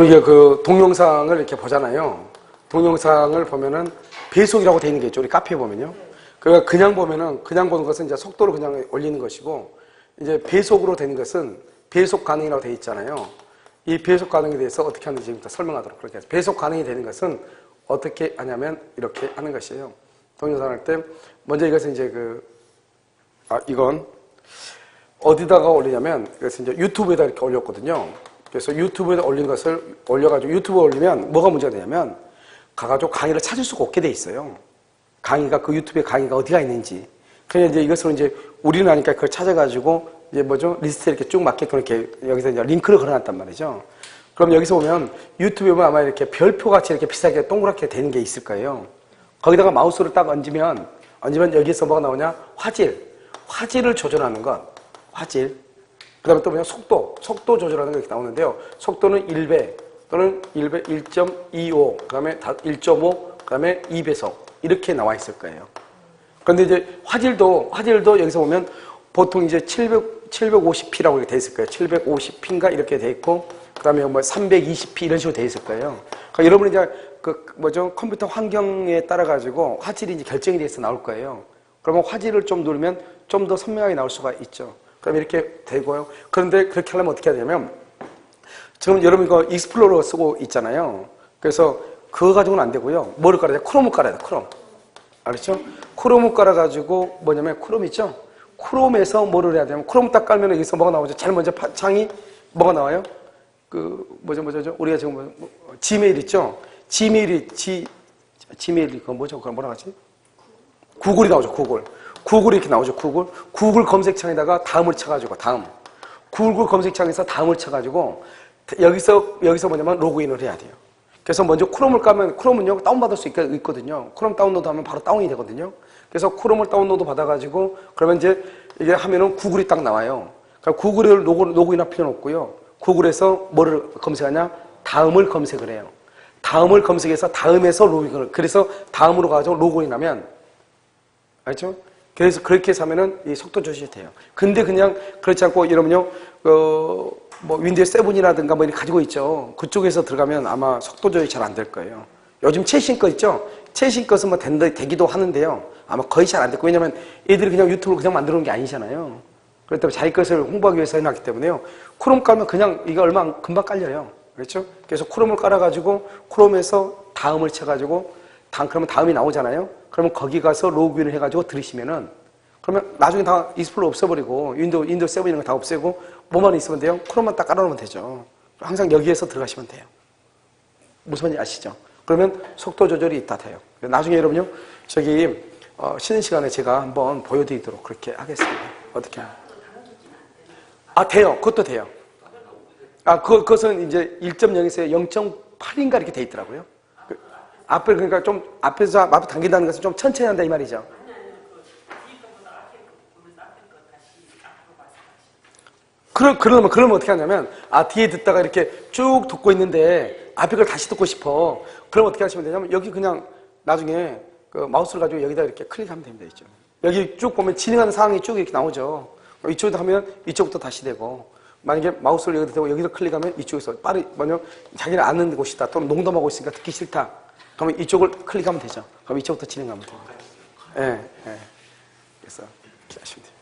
이게 그 동영상을 이렇게 보잖아요. 동영상을 보면은 배속이라고 되어 있는 게 있죠. 우리 카페에 보면요. 그러니까 그냥 보면은 그냥 보는 것은 이제 속도를 그냥 올리는 것이고, 이제 배속으로 되는 것은 배속 가능이라고 되어 있잖아요. 이 배속 가능에 대해서 어떻게 하는지 지금부터 설명하도록 그렇게 해서, 배속 가능이 되는 것은 어떻게 하냐면 이렇게 하는 것이에요. 동영상 할 때 먼저 이것은 이제 이건 어디다가 올리냐면, 그래서 이제 유튜브에다 이렇게 올렸거든요. 그래서 유튜브에다 올린 것을 올려가지고 유튜브에 올리면 뭐가 문제가 되냐면, 가가지고 강의를 찾을 수가 없게 돼 있어요. 강의가, 그 유튜브에 강의가 어디가 있는지. 그냥 이제 이것을 이제 우리는 아니까 그걸 찾아가지고 이제 리스트에 이렇게 쭉 맞게끔 이렇게 여기서 이제 링크를 걸어놨단 말이죠. 그럼 여기서 보면 유튜브에 보면 아마 이렇게 별표 같이 이렇게 비슷하게 동그랗게 되는 게 있을 거예요. 거기다가 마우스를 딱 얹으면 여기서 뭐가 나오냐? 화질을 조절하는 것. 화질. 그 다음에 또 뭐냐? 속도 조절하는 게 이렇게 나오는데요. 속도는 1배 또는 1배 1.25, 그 다음에 1.5, 그 다음에 2배속. 이렇게 나와 있을 거예요. 그런데 이제 화질도 여기서 보면 보통 이제 750p라고 이렇게 돼 있을 거예요. 750p인가 이렇게 돼 있고, 그 다음에 320p 이런 식으로 돼 있을 거예요. 그러니까 여러분이 이제 컴퓨터 환경에 따라가지고 화질이 이제 결정이 돼서 나올 거예요. 그러면 화질을 좀 누르면 좀 더 선명하게 나올 수가 있죠. 그럼 이렇게 되고요. 그런데 그렇게 하려면 어떻게 해야 되냐면, 지금 여러분 이거 익스플로러 쓰고 있잖아요. 그래서 그거 가지고는 안 되고요. 뭐를 깔아야 돼? 크롬을 깔아야 돼, 크롬. 알았죠? 크롬을 깔아가지고 뭐냐면, 크롬 있죠? 크롬에서 뭐를 해야 되냐면, 크롬 딱 깔면 여기서 뭐가 나오죠? 제일 먼저 창이 뭐가 나와요? 우리가 지금 지메일 있죠? 지메일 그거 뭐죠? 그걸 뭐라 하지? 구글이 나오죠, 구글이 이렇게 나오죠, 구글 검색창에다가 다음을 쳐가지고, 구글 검색창에서 다음을 쳐가지고, 여기서 뭐냐면 로그인을 해야 돼요. 그래서 먼저 크롬을 까면, 크롬은요, 다운받을 수 있거든요. 크롬 다운로드 하면 바로 다운이 되거든요. 그래서 크롬을 다운로드 받아가지고, 그러면 이제 이게 하면은 구글이 딱 나와요. 그러니까 구글을 로그인할 필요는 없고요. 구글에서 뭐를 검색하냐? 다음을 검색을 해요. 다음을 검색해서 다음에서 로그인을, 그래서 다음으로 가가지고 로그인 하면, 알죠? 그래서 그렇게 해서 하면은 이 속도 조절이 돼요. 근데 그냥 그렇지 않고, 여러분요, 윈도우 7이라든가 뭐 이렇게 가지고 있죠. 그쪽에서 들어가면 아마 속도 조절이 잘 안 될 거예요. 요즘 최신 거 있죠? 최신 것은 뭐 되기도 하는데요. 아마 거의 잘 안 됐고, 왜냐면 애들이 그냥 유튜브를 그냥 만들어 놓은 게 아니잖아요. 그렇기 때문에 자기 것을 홍보하기 위해서 해놨기 때문에요. 크롬 깔면 그냥 이거 얼마 금방 깔려요. 그렇죠? 그래서 크롬을 깔아가지고, 크롬에서 다음을 쳐가지고, 그러면 다음이 나오잖아요. 그러면 거기 가서 로그인을 해가지고 들으시면은, 그러면 나중에 다 익스플로러 없애버리고, 윈도우 7 이런 거 다 없애고, 뭐만 있으면 돼요? 크롬만 딱 깔아놓으면 되죠. 항상 여기에서 들어가시면 돼요. 무슨 말인지 아시죠? 그러면 속도 조절이 있다 돼요. 나중에 여러분요, 쉬는 시간에 제가 한번 보여드리도록 그렇게 하겠습니다. 어떻게 해요? 돼요. 그것도 돼요. 그것은 이제 1.0에서 0.8인가 이렇게 돼 있더라고요. 그러니까 좀 앞에서 당긴다는 것은 좀 천천히 한다 이 말이죠. 그러면 어떻게 하냐면, 뒤에 듣다가 이렇게 쭉 듣고 있는데 앞에 걸 다시 듣고 싶어. 그럼 어떻게 하시면 되냐면, 여기 그냥 나중에 그 마우스를 가지고 여기다 이렇게 클릭하면 됩니다. 있죠. 여기 쭉 보면 진행하는 상황이 쭉 이렇게 나오죠. 이쪽에다 하면 이쪽부터 다시 되고, 만약에 마우스를 여기다 대고 여기다 클릭하면 이쪽에서 자기는 아는 곳이다, 또는 농담하고 있으니까 듣기 싫다, 그러면 이쪽을 클릭하면 되죠. 그럼 이쪽부터 진행하면 돼요. 예. 그래서 이렇게 하시면 돼요.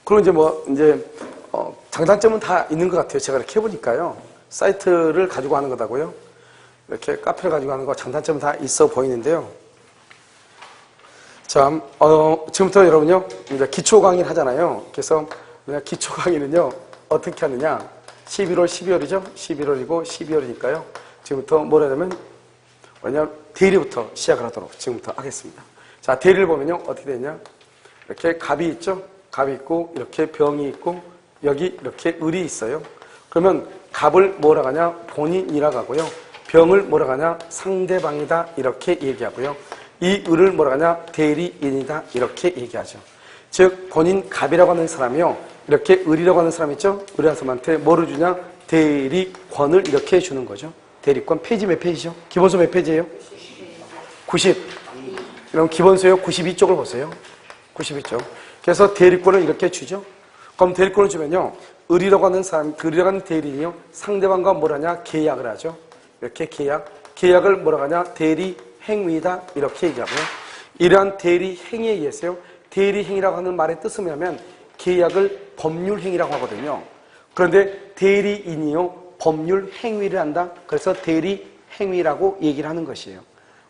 그리고 이제 장단점은 다 있는 것 같아요. 제가 이렇게 해보니까요. 사이트를 가지고 하는 거다고요. 이렇게 카페를 가지고 하는 거 장단점은 다 있어 보이는데요. 자, 지금부터 여러분요, 이제 기초 강의를 하잖아요. 그래서 기초 강의는요, 어떻게 하느냐. 11월, 12월이죠? 11월이고 12월이니까요. 지금부터 뭐라 하냐면, 대리부터 시작을 하도록 지금부터 하겠습니다. 자, 대리를 보면요, 어떻게 되냐. 이렇게 갑이 있죠? 갑이 있고, 이렇게 병이 있고, 여기 이렇게 을이 있어요. 그러면 갑을 뭐라 하냐? 본인이라고 하고요. 병을 뭐라 하냐? 상대방이다. 이렇게 얘기하고요. 이 을을 뭐라 하냐? 대리인이다. 이렇게 얘기하죠. 즉, 본인 갑이라고 하는 사람이요. 이렇게 을이라고 하는 사람 있죠? 을이라는 사람한테 뭐를 주냐? 대리권을 이렇게 주는 거죠. 대리권. 페이지 몇 페이지죠? 기본서 몇 페이지예요? 90. 그럼 기본서요 92쪽을 보세요. 92쪽. 그래서 대리권을 이렇게 주죠. 그럼 대리권을 주면요, 을이라고 하는 사람, 을이라고 하는 대리인이요. 상대방과 뭘 하냐? 계약을 하죠. 이렇게 계약을 뭐라고 하냐? 대리 행위다. 이렇게 얘기하고요. 이러한 대리 행위에 의해서요. 대리 행위라고 하는 말의 뜻은 뭐냐면 계약을 법률 행위라고 하거든요. 그런데 대리인이요. 법률 행위를 한다. 그래서 대리 행위라고 얘기를 하는 것이에요.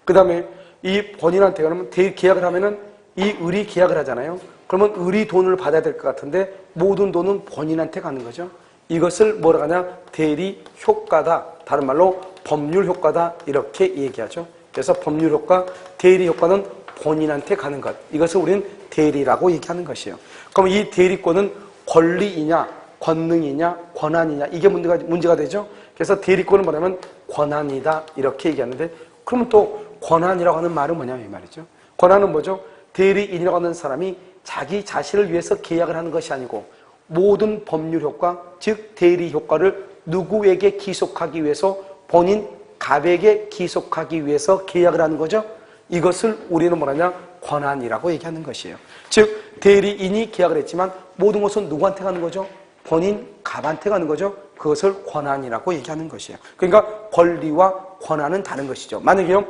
그 다음에 이 본인한테 그러면 계약을 하면은 이 을이 계약을 하잖아요. 그러면 을이 돈을 받아야 될 것 같은데 모든 돈은 본인한테 가는 거죠. 이것을 뭐라 하냐? 대리 효과다. 다른 말로 법률 효과다. 이렇게 얘기하죠. 그래서 법률 효과, 대리 효과는 본인한테 가는 것. 이것을 우리는 대리라고 얘기하는 것이에요. 그럼 이 대리권은 권리이냐, 권능이냐, 권한이냐 이게 문제가 되죠. 그래서 대리권은 뭐냐면 권한이다. 이렇게 얘기하는데 그러면 또 권한이라고 하는 말은 뭐냐면 이 말이죠. 권한은 뭐죠? 대리인이라고 하는 사람이 자기 자신을 위해서 계약을 하는 것이 아니고 모든 법률 효과, 즉 대리 효과를 누구에게 기속하기 위해서 본인 갑에게 기속하기 위해서 계약을 하는 거죠. 이것을 우리는 뭐라냐? 권한이라고 얘기하는 것이에요. 즉 대리인이 계약을 했지만 모든 것은 누구한테 가는 거죠? 본인 갑한테 가는 거죠. 그것을 권한이라고 얘기하는 것이에요. 그러니까 권리와 권한은 다른 것이죠. 만약에요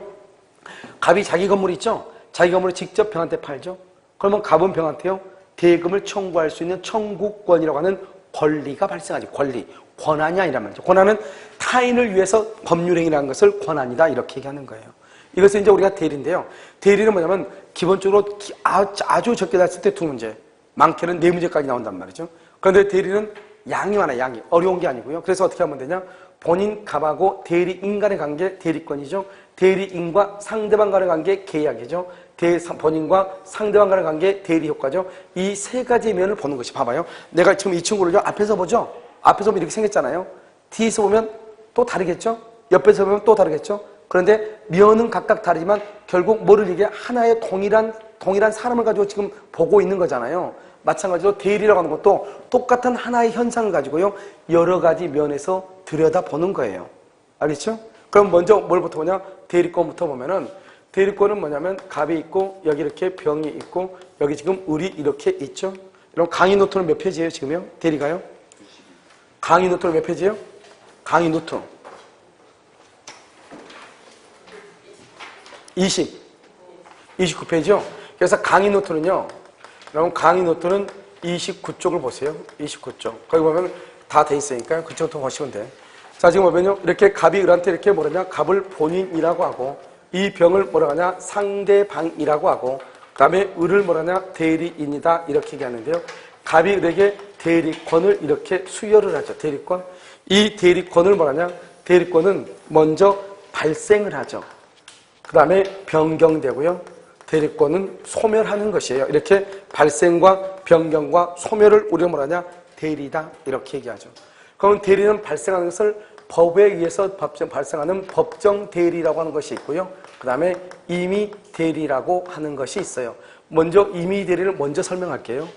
갑이 자기 건물 있죠? 자기 건물을 직접 병한테 팔죠. 그러면 갑은 병한테요 대금을 청구할 수 있는 청구권이라고 하는 권리가 발생하지. 권한이 아니란 말이죠. 권한은 타인을 위해서 법률행위라는 것을 권한이다 이렇게 얘기하는 거예요. 이것은 이제 우리가 대리인데요. 대리는 뭐냐면 기본적으로 아주 적게 났을 때 두 문제, 많게는 네 문제까지 나온단 말이죠. 그런데 대리는 양이 많아요. 양이 어려운 게 아니고요. 그래서 어떻게 하면 되냐? 본인 갑하고 대리인 간의 관계 대리권이죠. 대리인과 상대방 간의 관계 계약이죠. 본인과 상대방 간의 관계 대리 효과죠. 이 세 가지 면을 보는 것이 봐봐요. 내가 지금 이 친구를요 앞에서 보죠. 앞에서 보면 이렇게 생겼잖아요. 뒤에서 보면 또 다르겠죠. 옆에서 보면 또 다르겠죠. 그런데 면은 각각 다르지만 결국 뭐를 이게 하나의 동일한 사람을 가지고 지금 보고 있는 거잖아요. 마찬가지로 대리라고 하는 것도 똑같은 하나의 현상을 가지고요 여러 가지 면에서 들여다보는 거예요. 알겠죠? 그럼 먼저 뭘부터 보냐? 대리권부터 보면은 대리권은 뭐냐면 갑이 있고 여기 이렇게 병이 있고 여기 지금 을이 이렇게 있죠. 그럼 강의 노트는 몇 페이지예요 지금요? 대리가요? 강의 노트는 몇 페이지예요? 강의 노트 29페이지요. 그래서 강의 노트는요. 그럼 강의 노트는 29쪽을 보세요. 29쪽. 거기 보면 다 돼 있으니까요. 그쪽부터 보시면 돼. 자, 지금 보면요. 이렇게 갑이 을한테 이렇게 뭐라냐? 갑을 본인이라고 하고 이 병을 뭐라고 하냐? 상대방이라고 하고 그 다음에 을을 뭐라냐? 대리인이다. 이렇게 얘기하는데요. 갑이 을에게 대리권을 이렇게 수여를 하죠. 대리권. 이 대리권을 뭐라냐? 대리권은 먼저 발생을 하죠. 그 다음에 변경되고요. 대리권은 소멸하는 것이에요. 이렇게 발생과 변경과 소멸을 우리가 뭐라냐? 대리다. 이렇게 얘기하죠. 그럼 대리는 발생하는 것을 법에 의해서 발생하는 법정 대리라고 하는 것이 있고요. 그 다음에 임의 대리라고 하는 것이 있어요. 먼저 임의 대리를 먼저 설명할게요.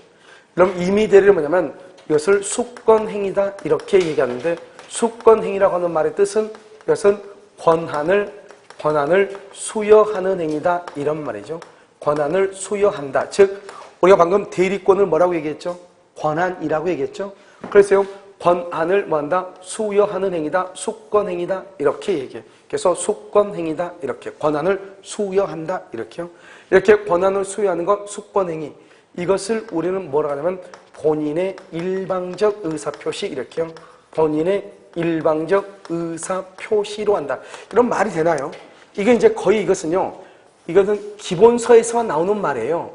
그럼 임의 대리는 뭐냐면 이것을 수권행위다. 이렇게 얘기하는데 수권행위라고 하는 말의 뜻은 이것은 권한을 수여하는 행위다. 이런 말이죠. 권한을 수여한다. 즉 우리가 방금 대리권을 뭐라고 얘기했죠? 권한이라고 얘기했죠. 그래서요. 권한을 뭐한다? 수여하는 행위다. 수권행위다. 이렇게 얘기해요. 그래서 수권행위다. 이렇게 권한을 수여한다. 이렇게요. 이렇게 권한을 수여하는 것 수권행위. 이것을 우리는 뭐라고 하냐면 본인의 일방적 의사표시 이렇게요. 본인의 일방적 의사표시로 한다. 이런 말이 되나요? 이게 이제 거의 이것은 기본서에서만 나오는 말이에요.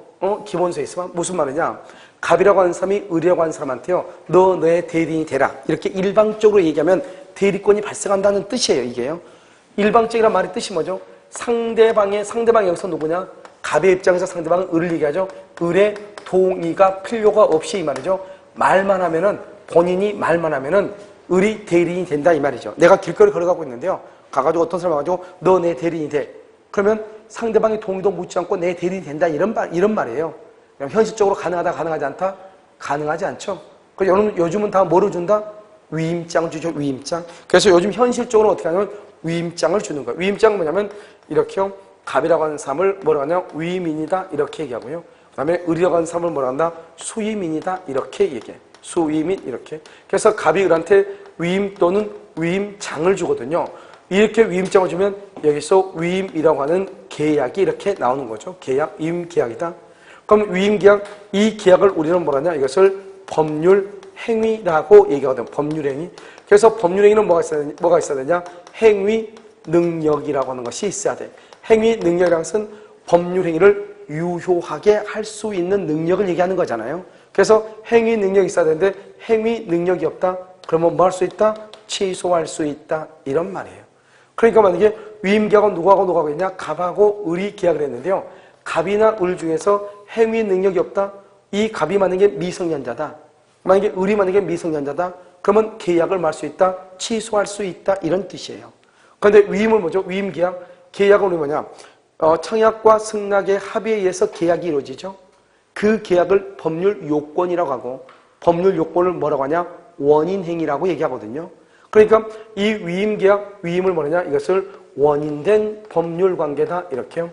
기본서에서만. 무슨 말이냐? 갑이라고 하는 사람이 을이라고 하는 사람한테요. 너 너의 대리인이 되라. 이렇게 일방적으로 얘기하면 대리권이 발생한다는 뜻이에요. 이게요. 일방적이란 말의 뜻이 뭐죠? 상대방이 여기서 누구냐? 갑의 입장에서 상대방은 을을 얘기하죠. 을의 동의가 필요가 없이 이 말이죠. 본인이 말만 하면은 을이 대리인이 된다 이 말이죠. 내가 길거리 걸어가고 있는데요. 가가지고 어떤 사람 와가지고 너 내 대리인이 돼. 그러면 상대방의 동의도 묻지 않고 내 대리인이 된다 이런 말이에요. 현실적으로 가능하다 가능하지 않다? 가능하지 않죠. 그래서 요즘은 다 뭐를 준다? 위임장 주죠. 위임장. 그래서 요즘 현실적으로 어떻게 하냐면 위임장을 주는 거예요. 위임장은 뭐냐면 이렇게요. 갑이라고 하는 사람을 뭐라고 하냐? 위임인이다 이렇게 얘기하고요. 그 다음에 을이라고 하는 사람을 뭐라고 한다? 수임인이다 이렇게 얘기해. 수위민 이렇게. 그래서 갑이 을한테 위임 또는 위임장을 주거든요. 이렇게 위임장을 주면 여기서 위임이라고 하는 계약이 이렇게 나오는 거죠. 계약, 위임계약이다. 그럼 위임계약, 이 계약을 우리는 뭐라냐? 이것을 법률행위라고 얘기하거든요. 법률행위. 그래서 법률행위는 뭐가 있어야 되냐? 행위 능력이라고 하는 것이 있어야 돼. 행위 능력이라는 것은 법률행위를 유효하게 할 수 있는 능력을 얘기하는 거잖아요. 그래서 행위 능력이 있어야 되는데 행위 능력이 없다? 그러면 뭐 할 수 있다? 취소할 수 있다. 이런 말이에요. 그러니까 만약에 위임계약은 누구하고 있냐? 갑하고 을이 계약을 했는데요. 갑이나 을 중에서 행위 능력이 없다? 이 갑이 만약에 미성년자다. 만약에 을이 만약에 미성년자다. 그러면 계약을 말 수 있다? 취소할 수 있다. 이런 뜻이에요. 그런데 위임은 뭐죠? 위임계약. 계약은 우리 뭐냐? 청약과 승낙의 합의에 의해서 계약이 이루어지죠. 그 계약을 법률 요건이라고 하고 법률 요건을 뭐라고 하냐? 원인행위라고 얘기하거든요. 그러니까 이 위임계약, 위임을 뭐냐? 이것을 원인된 법률관계다. 이렇게요.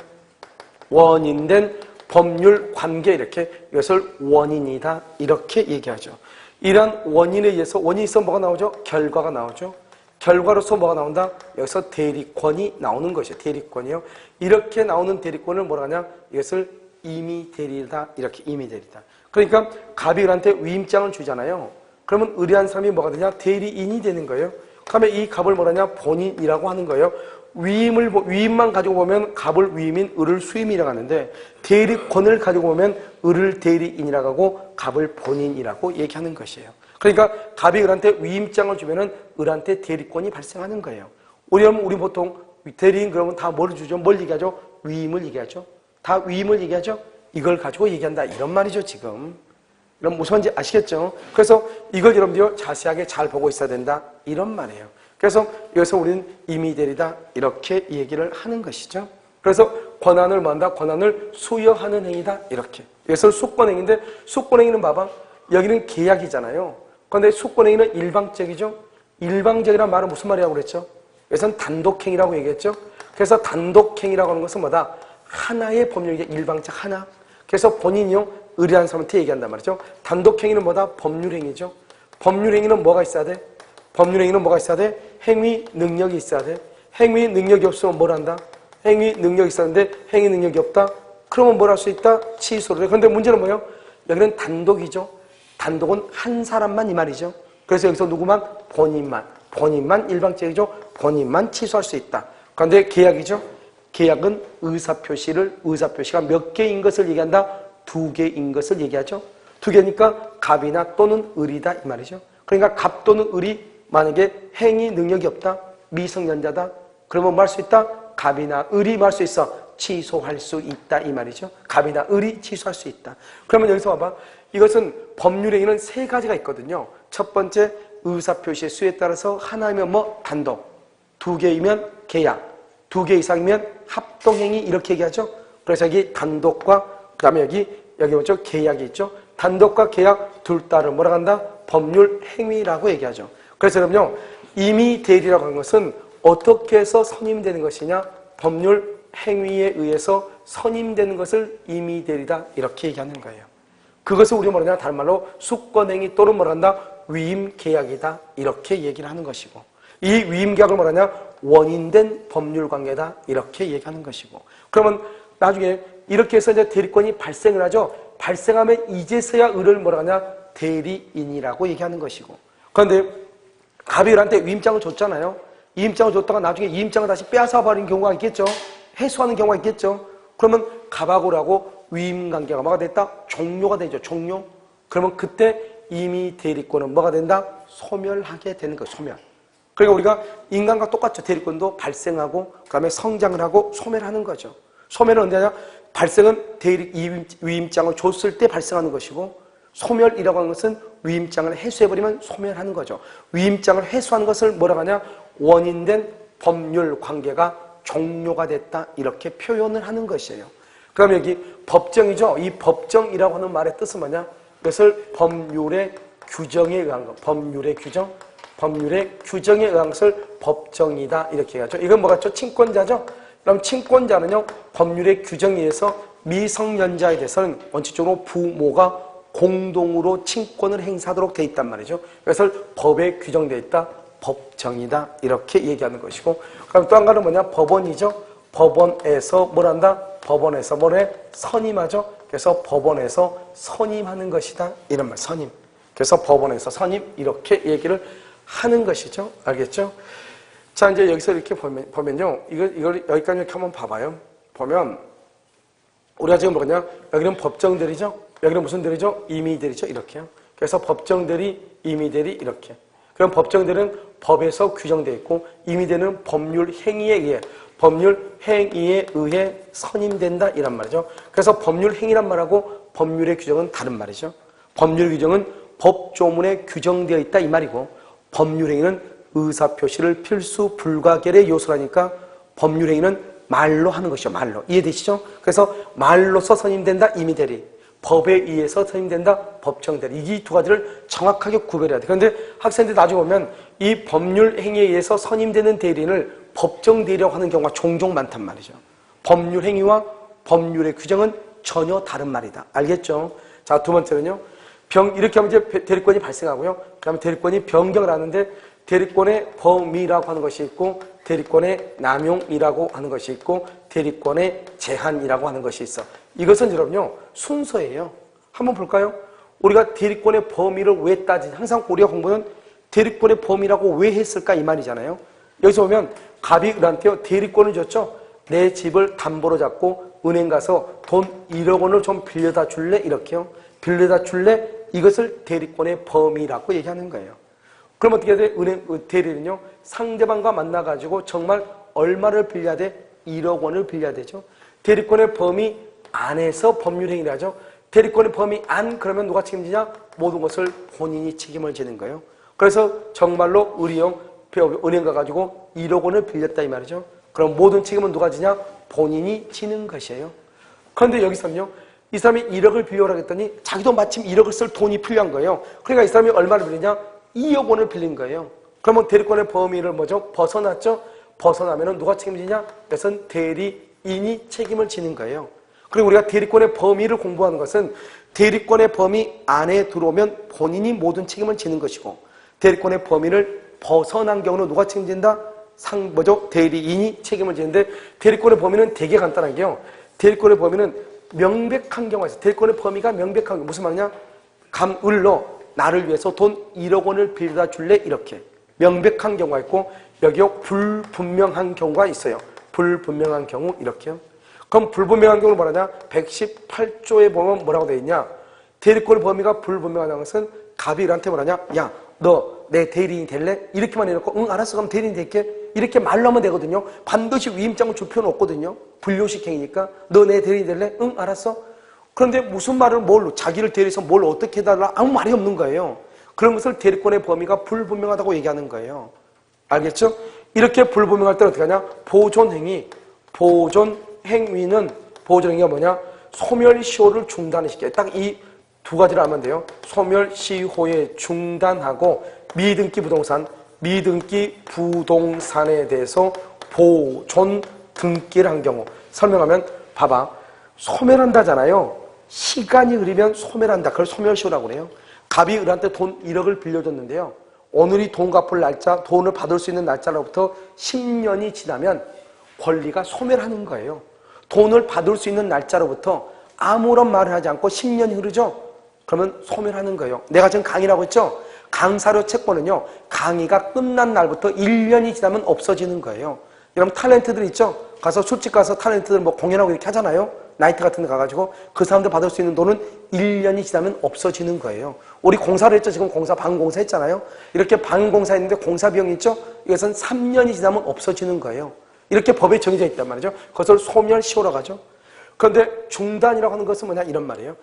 원인된 법률관계 이렇게 이것을 원인이다. 이렇게 얘기하죠. 이러한 원인에 의해서 원인이 있어 뭐가 나오죠? 결과가 나오죠. 결과로서 뭐가 나온다? 여기서 대리권이 나오는 것이에요. 대리권이요. 이렇게 나오는 대리권을 뭐라 하냐? 이것을 임의대리다. 이렇게 임의대리다. 그러니까 갑이 을한테 위임장을 주잖아요. 그러면 의뢰한 사람이 뭐가 되냐? 대리인이 되는 거예요. 그러면 이 갑을 뭐라 하냐? 본인이라고 하는 거예요. 위임만 가지고 보면 갑을 위임인, 을을 수임이라고 하는데 대리권을 가지고 보면 을을 대리인이라고 하고 갑을 본인이라고 얘기하는 것이에요. 그러니까 갑이 을한테 위임장을 주면은 을한테 대리권이 발생하는 거예요. 우리 보통 대리인 그러면 다 뭘 주죠? 뭘 얘기하죠? 위임을 얘기하죠. 다 위임을 얘기하죠. 이걸 가지고 얘기한다. 이런 말이죠, 지금. 그럼 무슨 말인지 아시겠죠? 그래서 이걸 여러분들이 자세하게 잘 보고 있어야 된다. 이런 말이에요. 그래서 여기서 우리는 임의대리다. 이렇게 얘기를 하는 것이죠. 그래서 권한을 뭐한다? 권한을 수여하는 행위다. 이렇게. 여기서 수권행위인데 수권행위는 봐봐. 여기는 계약이잖아요. 그런데 수권행위는 일방적이죠. 일방적이란 말은 무슨 말이라고 그랬죠? 여기서는 단독행위라고 얘기했죠. 그래서 단독행위라고 하는 것은 뭐다? 하나의 법률이 일방적 하나. 그래서 본인이요 의뢰한 사람한테 얘기한단 말이죠. 단독행위는 뭐다? 법률행위죠. 법률행위는 뭐가 있어야 돼? 법률행위는 뭐가 있어야 돼? 행위 능력이 있어야 돼. 행위 능력이 없으면 뭘 한다? 행위 능력이 있었는데 행위 능력이 없다? 그러면 뭘 할 수 있다? 취소를 해. 그런데 문제는 뭐예요? 여기는 단독이죠. 단독은 한 사람만 이 말이죠. 그래서 여기서 누구만? 본인만 일방적이죠. 본인만 취소할 수 있다. 그런데 계약이죠. 계약은 의사표시가 몇 개인 것을 얘기한다? 2개인 것을 얘기하죠. 2개니까 갑이나 또는 을이다 이 말이죠. 그러니까 갑 또는 을이 만약에 행위 능력이 없다, 미성년자다, 그러면 뭐 할 수 있다? 갑이나 을이 뭐 할 수 있어? 취소할 수 있다 이 말이죠. 갑이나 을이 취소할 수 있다. 그러면 여기서 봐봐. 이것은 법률행위는 3가지가 있거든요. 첫 번째 의사표시의 수에 따라서 하나이면 뭐? 단독, 2개이면 계약, 2개 이상이면 합동행위 이렇게 얘기하죠. 그래서 여기 단독과 그 다음에 여기 뭐죠? 계약이 있죠. 단독과 계약 둘 다를 뭐라고 한다? 법률행위라고 얘기하죠. 그래서 그럼요. 임의대리라고 하는 것은 어떻게 해서 선임되는 것이냐? 법률행위에 의해서 선임되는 것을 임의대리다 이렇게 얘기하는 거예요. 그것을 우리가 뭐냐? 다른 말로 수권행위 또는 뭐란다? 위임계약이다 이렇게 얘기를 하는 것이고 이 위임계약을 뭐라냐? 원인된 법률관계다 이렇게 얘기하는 것이고 그러면 나중에 이렇게 해서 이제 대리권이 발생을 하죠. 발생하면 이제서야 을을 뭐라 하냐? 대리인이라고 얘기하는 것이고 그런데 갑이 을한테 위임장을 줬잖아요. 위임장을 줬다가 나중에 위임장을 다시 빼앗아버리는 경우가 있겠죠. 해소하는 경우가 있겠죠. 그러면 갑하고 을하고 위임관계가 뭐가 됐다? 종료가 되죠. 종료. 그러면 그때 임의 대리권은 뭐가 된다? 소멸하게 되는 거예요. 소멸. 그러니까 우리가 인간과 똑같죠. 대리권도 발생하고 그다음에 성장을 하고 소멸하는 거죠. 소멸은 언제 하냐? 발생은 위임장을 줬을 때 발생하는 것이고 소멸이라고 하는 것은 위임장을 해소해버리면 소멸하는 거죠. 위임장을 해소하는 것을 뭐라고 하냐? 원인된 법률 관계가 종료가 됐다 이렇게 표현을 하는 것이에요. 그 다음에 여기 법정이죠. 이 법정이라고 하는 말의 뜻은 뭐냐? 이것을 법률의 규정에 의한 것. 법률의 규정에 의한 것을 법정이다 이렇게 얘기하죠. 이건 뭐같죠? 친권자죠. 그럼 친권자는요 법률의 규정에 의해서 미성년자에 대해서는 원칙적으로 부모가 공동으로 친권을 행사하도록 돼 있단 말이죠. 그래서 법에 규정되어 있다. 법정이다. 이렇게 얘기하는 것이고, 그럼 또 한 가지는 뭐냐? 법원이죠. 법원에서 뭘 한다? 법원에서 뭐래? 선임하죠. 그래서 법원에서 선임하는 것이다. 이런 말, 선임. 그래서 법원에서 선임 이렇게 얘기를 하는 것이죠. 알겠죠? 자, 이제 여기서 이렇게 보면요. 이걸 여기까지 이렇게 한번 봐봐요. 보면 우리가 지금 뭐냐? 여기는 법정들이죠. 여기는 무슨 들이죠? 임의들이죠. 이렇게요. 그래서 법정들이, 임의들이 이렇게. 그럼 법정들은 법에서 규정되어 있고, 임의들은 법률 행위에 의해, 법률 행위에 의해 선임된다 이란 말이죠. 그래서 법률 행위란 말하고 법률의 규정은 다른 말이죠. 법률 규정은 법조문에 규정되어 있다 이 말이고, 법률 행위는 의사표시를 필수 불가결의 요소라니까 법률 행위는 말로 하는 것이죠. 말로. 이해되시죠? 그래서 말로서 선임된다 임의대리, 법에 의해서 선임된다 법정대리. 이 두 가지를 정확하게 구별해야 돼. 그런데 학생들이 나중에 보면 이 법률 행위에 의해서 선임되는 대리인을 법정대리라고 하는 경우가 종종 많단 말이죠. 법률 행위와 법률의 규정은 전혀 다른 말이다. 알겠죠? 자, 두 번째는요. 이렇게 하면 이제 대리권이 발생하고요. 그 다음에 대리권이 변경을 하는데, 대리권의 범위라고 하는 것이 있고, 대리권의 남용이라고 하는 것이 있고, 대리권의 제한이라고 하는 것이 있어. 이것은 여러분요, 순서예요. 한번 볼까요? 우리가 대리권의 범위를 왜 따지지? 항상 우리가 공부는 대리권의 범위라고 왜 했을까? 이 말이잖아요. 여기서 보면 갑이 을한테요, 대리권을 줬죠? 내 집을 담보로 잡고 은행 가서 돈 1억 원을 좀 빌려다 줄래? 이렇게요. 빌려다 줄래? 이것을 대리권의 범위라고 얘기하는 거예요. 그럼 어떻게 해야 돼? 대리는요, 상대방과 만나가지고 정말 얼마를 빌려야 돼? 1억 원을 빌려야 되죠. 대리권의 범위 안에서 법률행위를 하죠. 대리권의 범위 안, 그러면 누가 책임지냐? 모든 것을 본인이 책임을 지는 거예요. 그래서 정말로 은행 가가지고 1억 원을 빌렸다 이 말이죠. 그럼 모든 책임은 누가 지냐? 본인이 지는 것이에요. 그런데 여기서는요, 이 사람이 1억을 빌려오라고 했더니 자기도 마침 1억을 쓸 돈이 필요한 거예요. 그러니까 이 사람이 얼마를 빌리냐? 2억 원을 빌린 거예요. 그러면 대리권의 범위를 뭐죠? 벗어났죠? 벗어나면 누가 책임지냐? 그것은 대리인이 책임을 지는 거예요. 그리고 우리가 대리권의 범위를 공부하는 것은 대리권의 범위 안에 들어오면 본인이 모든 책임을 지는 것이고, 대리권의 범위를 벗어난 경우는 누가 책임진다? 대리인이 책임을 지는데, 대리권의 범위는 되게 간단한 게요. 대리권의 범위는 명백한 경우가 있어요. 대리권의 범위가 명백한 게 무슨 말이냐? 을로 나를 위해서 돈 1억 원을 빌려다 줄래? 이렇게 명백한 경우가 있고, 여기요 불분명한 경우가 있어요. 불분명한 경우 이렇게요. 그럼 불분명한 경우는 뭐라냐? 118조에 보면 뭐라고 되어 있냐? 대리권 범위가 불분명하다는 것은 갑이 을한테 뭐라냐? 야, 너 내 대리인 될래? 이렇게만 해놓고 응 알았어 그럼 대리인 될게 이렇게 말로 하면 되거든요. 반드시 위임장을 줄 필요는 없거든요. 불효식행위니까. 너 내 대리인 될래? 응 알았어. 그런데 무슨 말을 자기를 대리해서 뭘 어떻게 해달라? 아무 말이 없는 거예요. 그런 것을 대리권의 범위가 불분명하다고 얘기하는 거예요. 알겠죠? 이렇게 불분명할 때 어떻게 하냐? 보존행위가 뭐냐? 소멸시효를 중단시켜요. 딱 이 두 가지를 알면 돼요. 소멸시효의 중단하고 미등기 부동산에 대해서 보존 등기를 한 경우 설명하면 봐봐. 소멸한다잖아요. 시간이 흐르면 소멸한다. 그걸 소멸시효라고 그래요. 갑이 을한테 돈 1억을 빌려줬는데요. 오늘이 돈 갚을 날짜, 돈을 받을 수 있는 날짜로부터 10년이 지나면 권리가 소멸하는 거예요. 돈을 받을 수 있는 날짜로부터 아무런 말을 하지 않고 10년이 흐르죠? 그러면 소멸하는 거예요. 내가 지금 강의라고 했죠? 강사료 채권은요, 강의가 끝난 날부터 1년이 지나면 없어지는 거예요. 여러분 탤런트들 있죠? 가서 술집 가서 탤런트들 뭐 공연하고 이렇게 하잖아요? 나이트 같은 데 가가지고 그 사람들 받을 수 있는 돈은 1년이 지나면 없어지는 거예요. 우리 공사를 했죠? 지금 방공사 했잖아요? 이렇게 방공사 했는데 공사 비용이 있죠? 이것은 3년이 지나면 없어지는 거예요. 이렇게 법에 정해져 있단 말이죠. 그것을 소멸시효라고 하죠. 그런데 중단이라고 하는 것은 뭐냐? 이런 말이에요.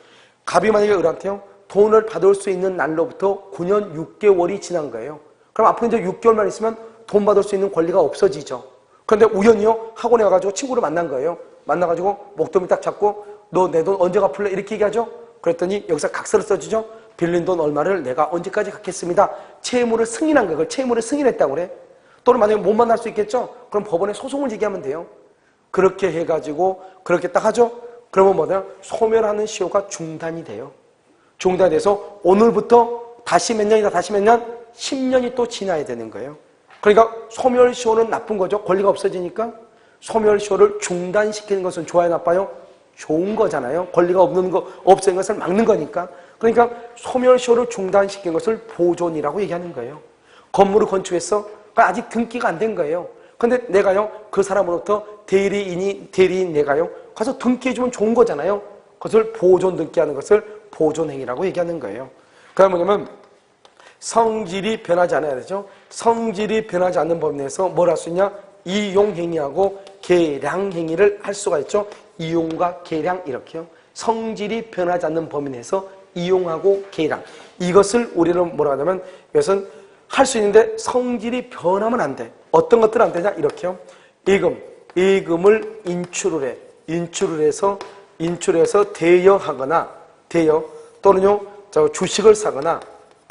갑이 만약에 을한테요, 돈을 받을 수 있는 날로부터 9년 6개월이 지난 거예요. 그럼 앞으로 이제 6개월만 있으면 돈 받을 수 있는 권리가 없어지죠. 그런데 우연히요, 학원에 와가지고 친구를 만난 거예요. 만나가지고 목도미 딱 잡고 너 내 돈 언제 갚을래? 이렇게 얘기하죠. 그랬더니 여기서 각서를 써주죠. 빌린 돈 얼마를 내가 언제까지 갚겠습니다. 채무를 승인한 거예요. 그걸 채무를 승인했다고 그래. 또는 만약에 못 만날 수 있겠죠. 그럼 법원에 소송을 제기하면 돼요. 그렇게 해가지고 그렇게 딱 하죠. 그러면 뭐냐? 소멸하는 시효가 중단이 돼요. 중단이 돼서 오늘부터 다시 몇 년이다 다시 몇 년? 10년이 또 지나야 되는 거예요. 그러니까 소멸시효는 나쁜 거죠. 권리가 없어지니까. 소멸시효를 중단시키는 것은 좋아요, 나빠요? 좋은 거잖아요. 권리가 없애는 것을 막는 거니까. 그러니까 소멸시효를 중단시킨 것을 보존이라고 얘기하는 거예요. 건물을 건축했어? 그러니까 아직 등기가 안 된 거예요. 근데 내가요, 그 사람으로부터 대리인 내가요, 가서 등기해주면 좋은 거잖아요. 그것을 보존 등기하는 것을 보존행위라고 얘기하는 거예요. 그다음 뭐냐면 성질이 변하지 않아야 되죠. 성질이 변하지 않는 범위 내에서 뭘 할 수 있냐? 이용행위하고 계량행위를 할 수가 있죠. 이용과 계량 이렇게요. 성질이 변하지 않는 범위 내에서 이용하고 계량. 이것을 우리는 뭐라 하냐면 이것은 할 수 있는데 성질이 변하면 안 돼. 어떤 것들은 안 되냐? 이렇게요. 예금을 인출을 해서 대여하거나 또는요 주식을 사거나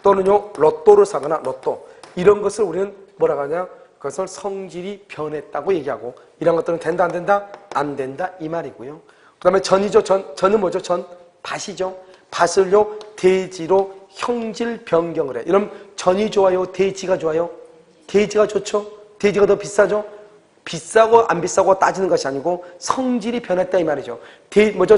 또는요 로또를 사거나 로또 이런 것을 우리는 뭐라고 하냐? 그것을 성질이 변했다고 얘기하고 이런 것들은 된다 안 된다? 안 된다 이 말이고요. 그 다음에 전이죠. 전은 뭐죠? 밭이죠. 밭을요 대지로 형질 변경을 해. 이러면 전이 좋아요? 대지가 좋아요? 대지가 좋죠. 대지가 더 비싸죠. 비싸고 안 비싸고 따지는 것이 아니고 성질이 변했다 이 말이죠.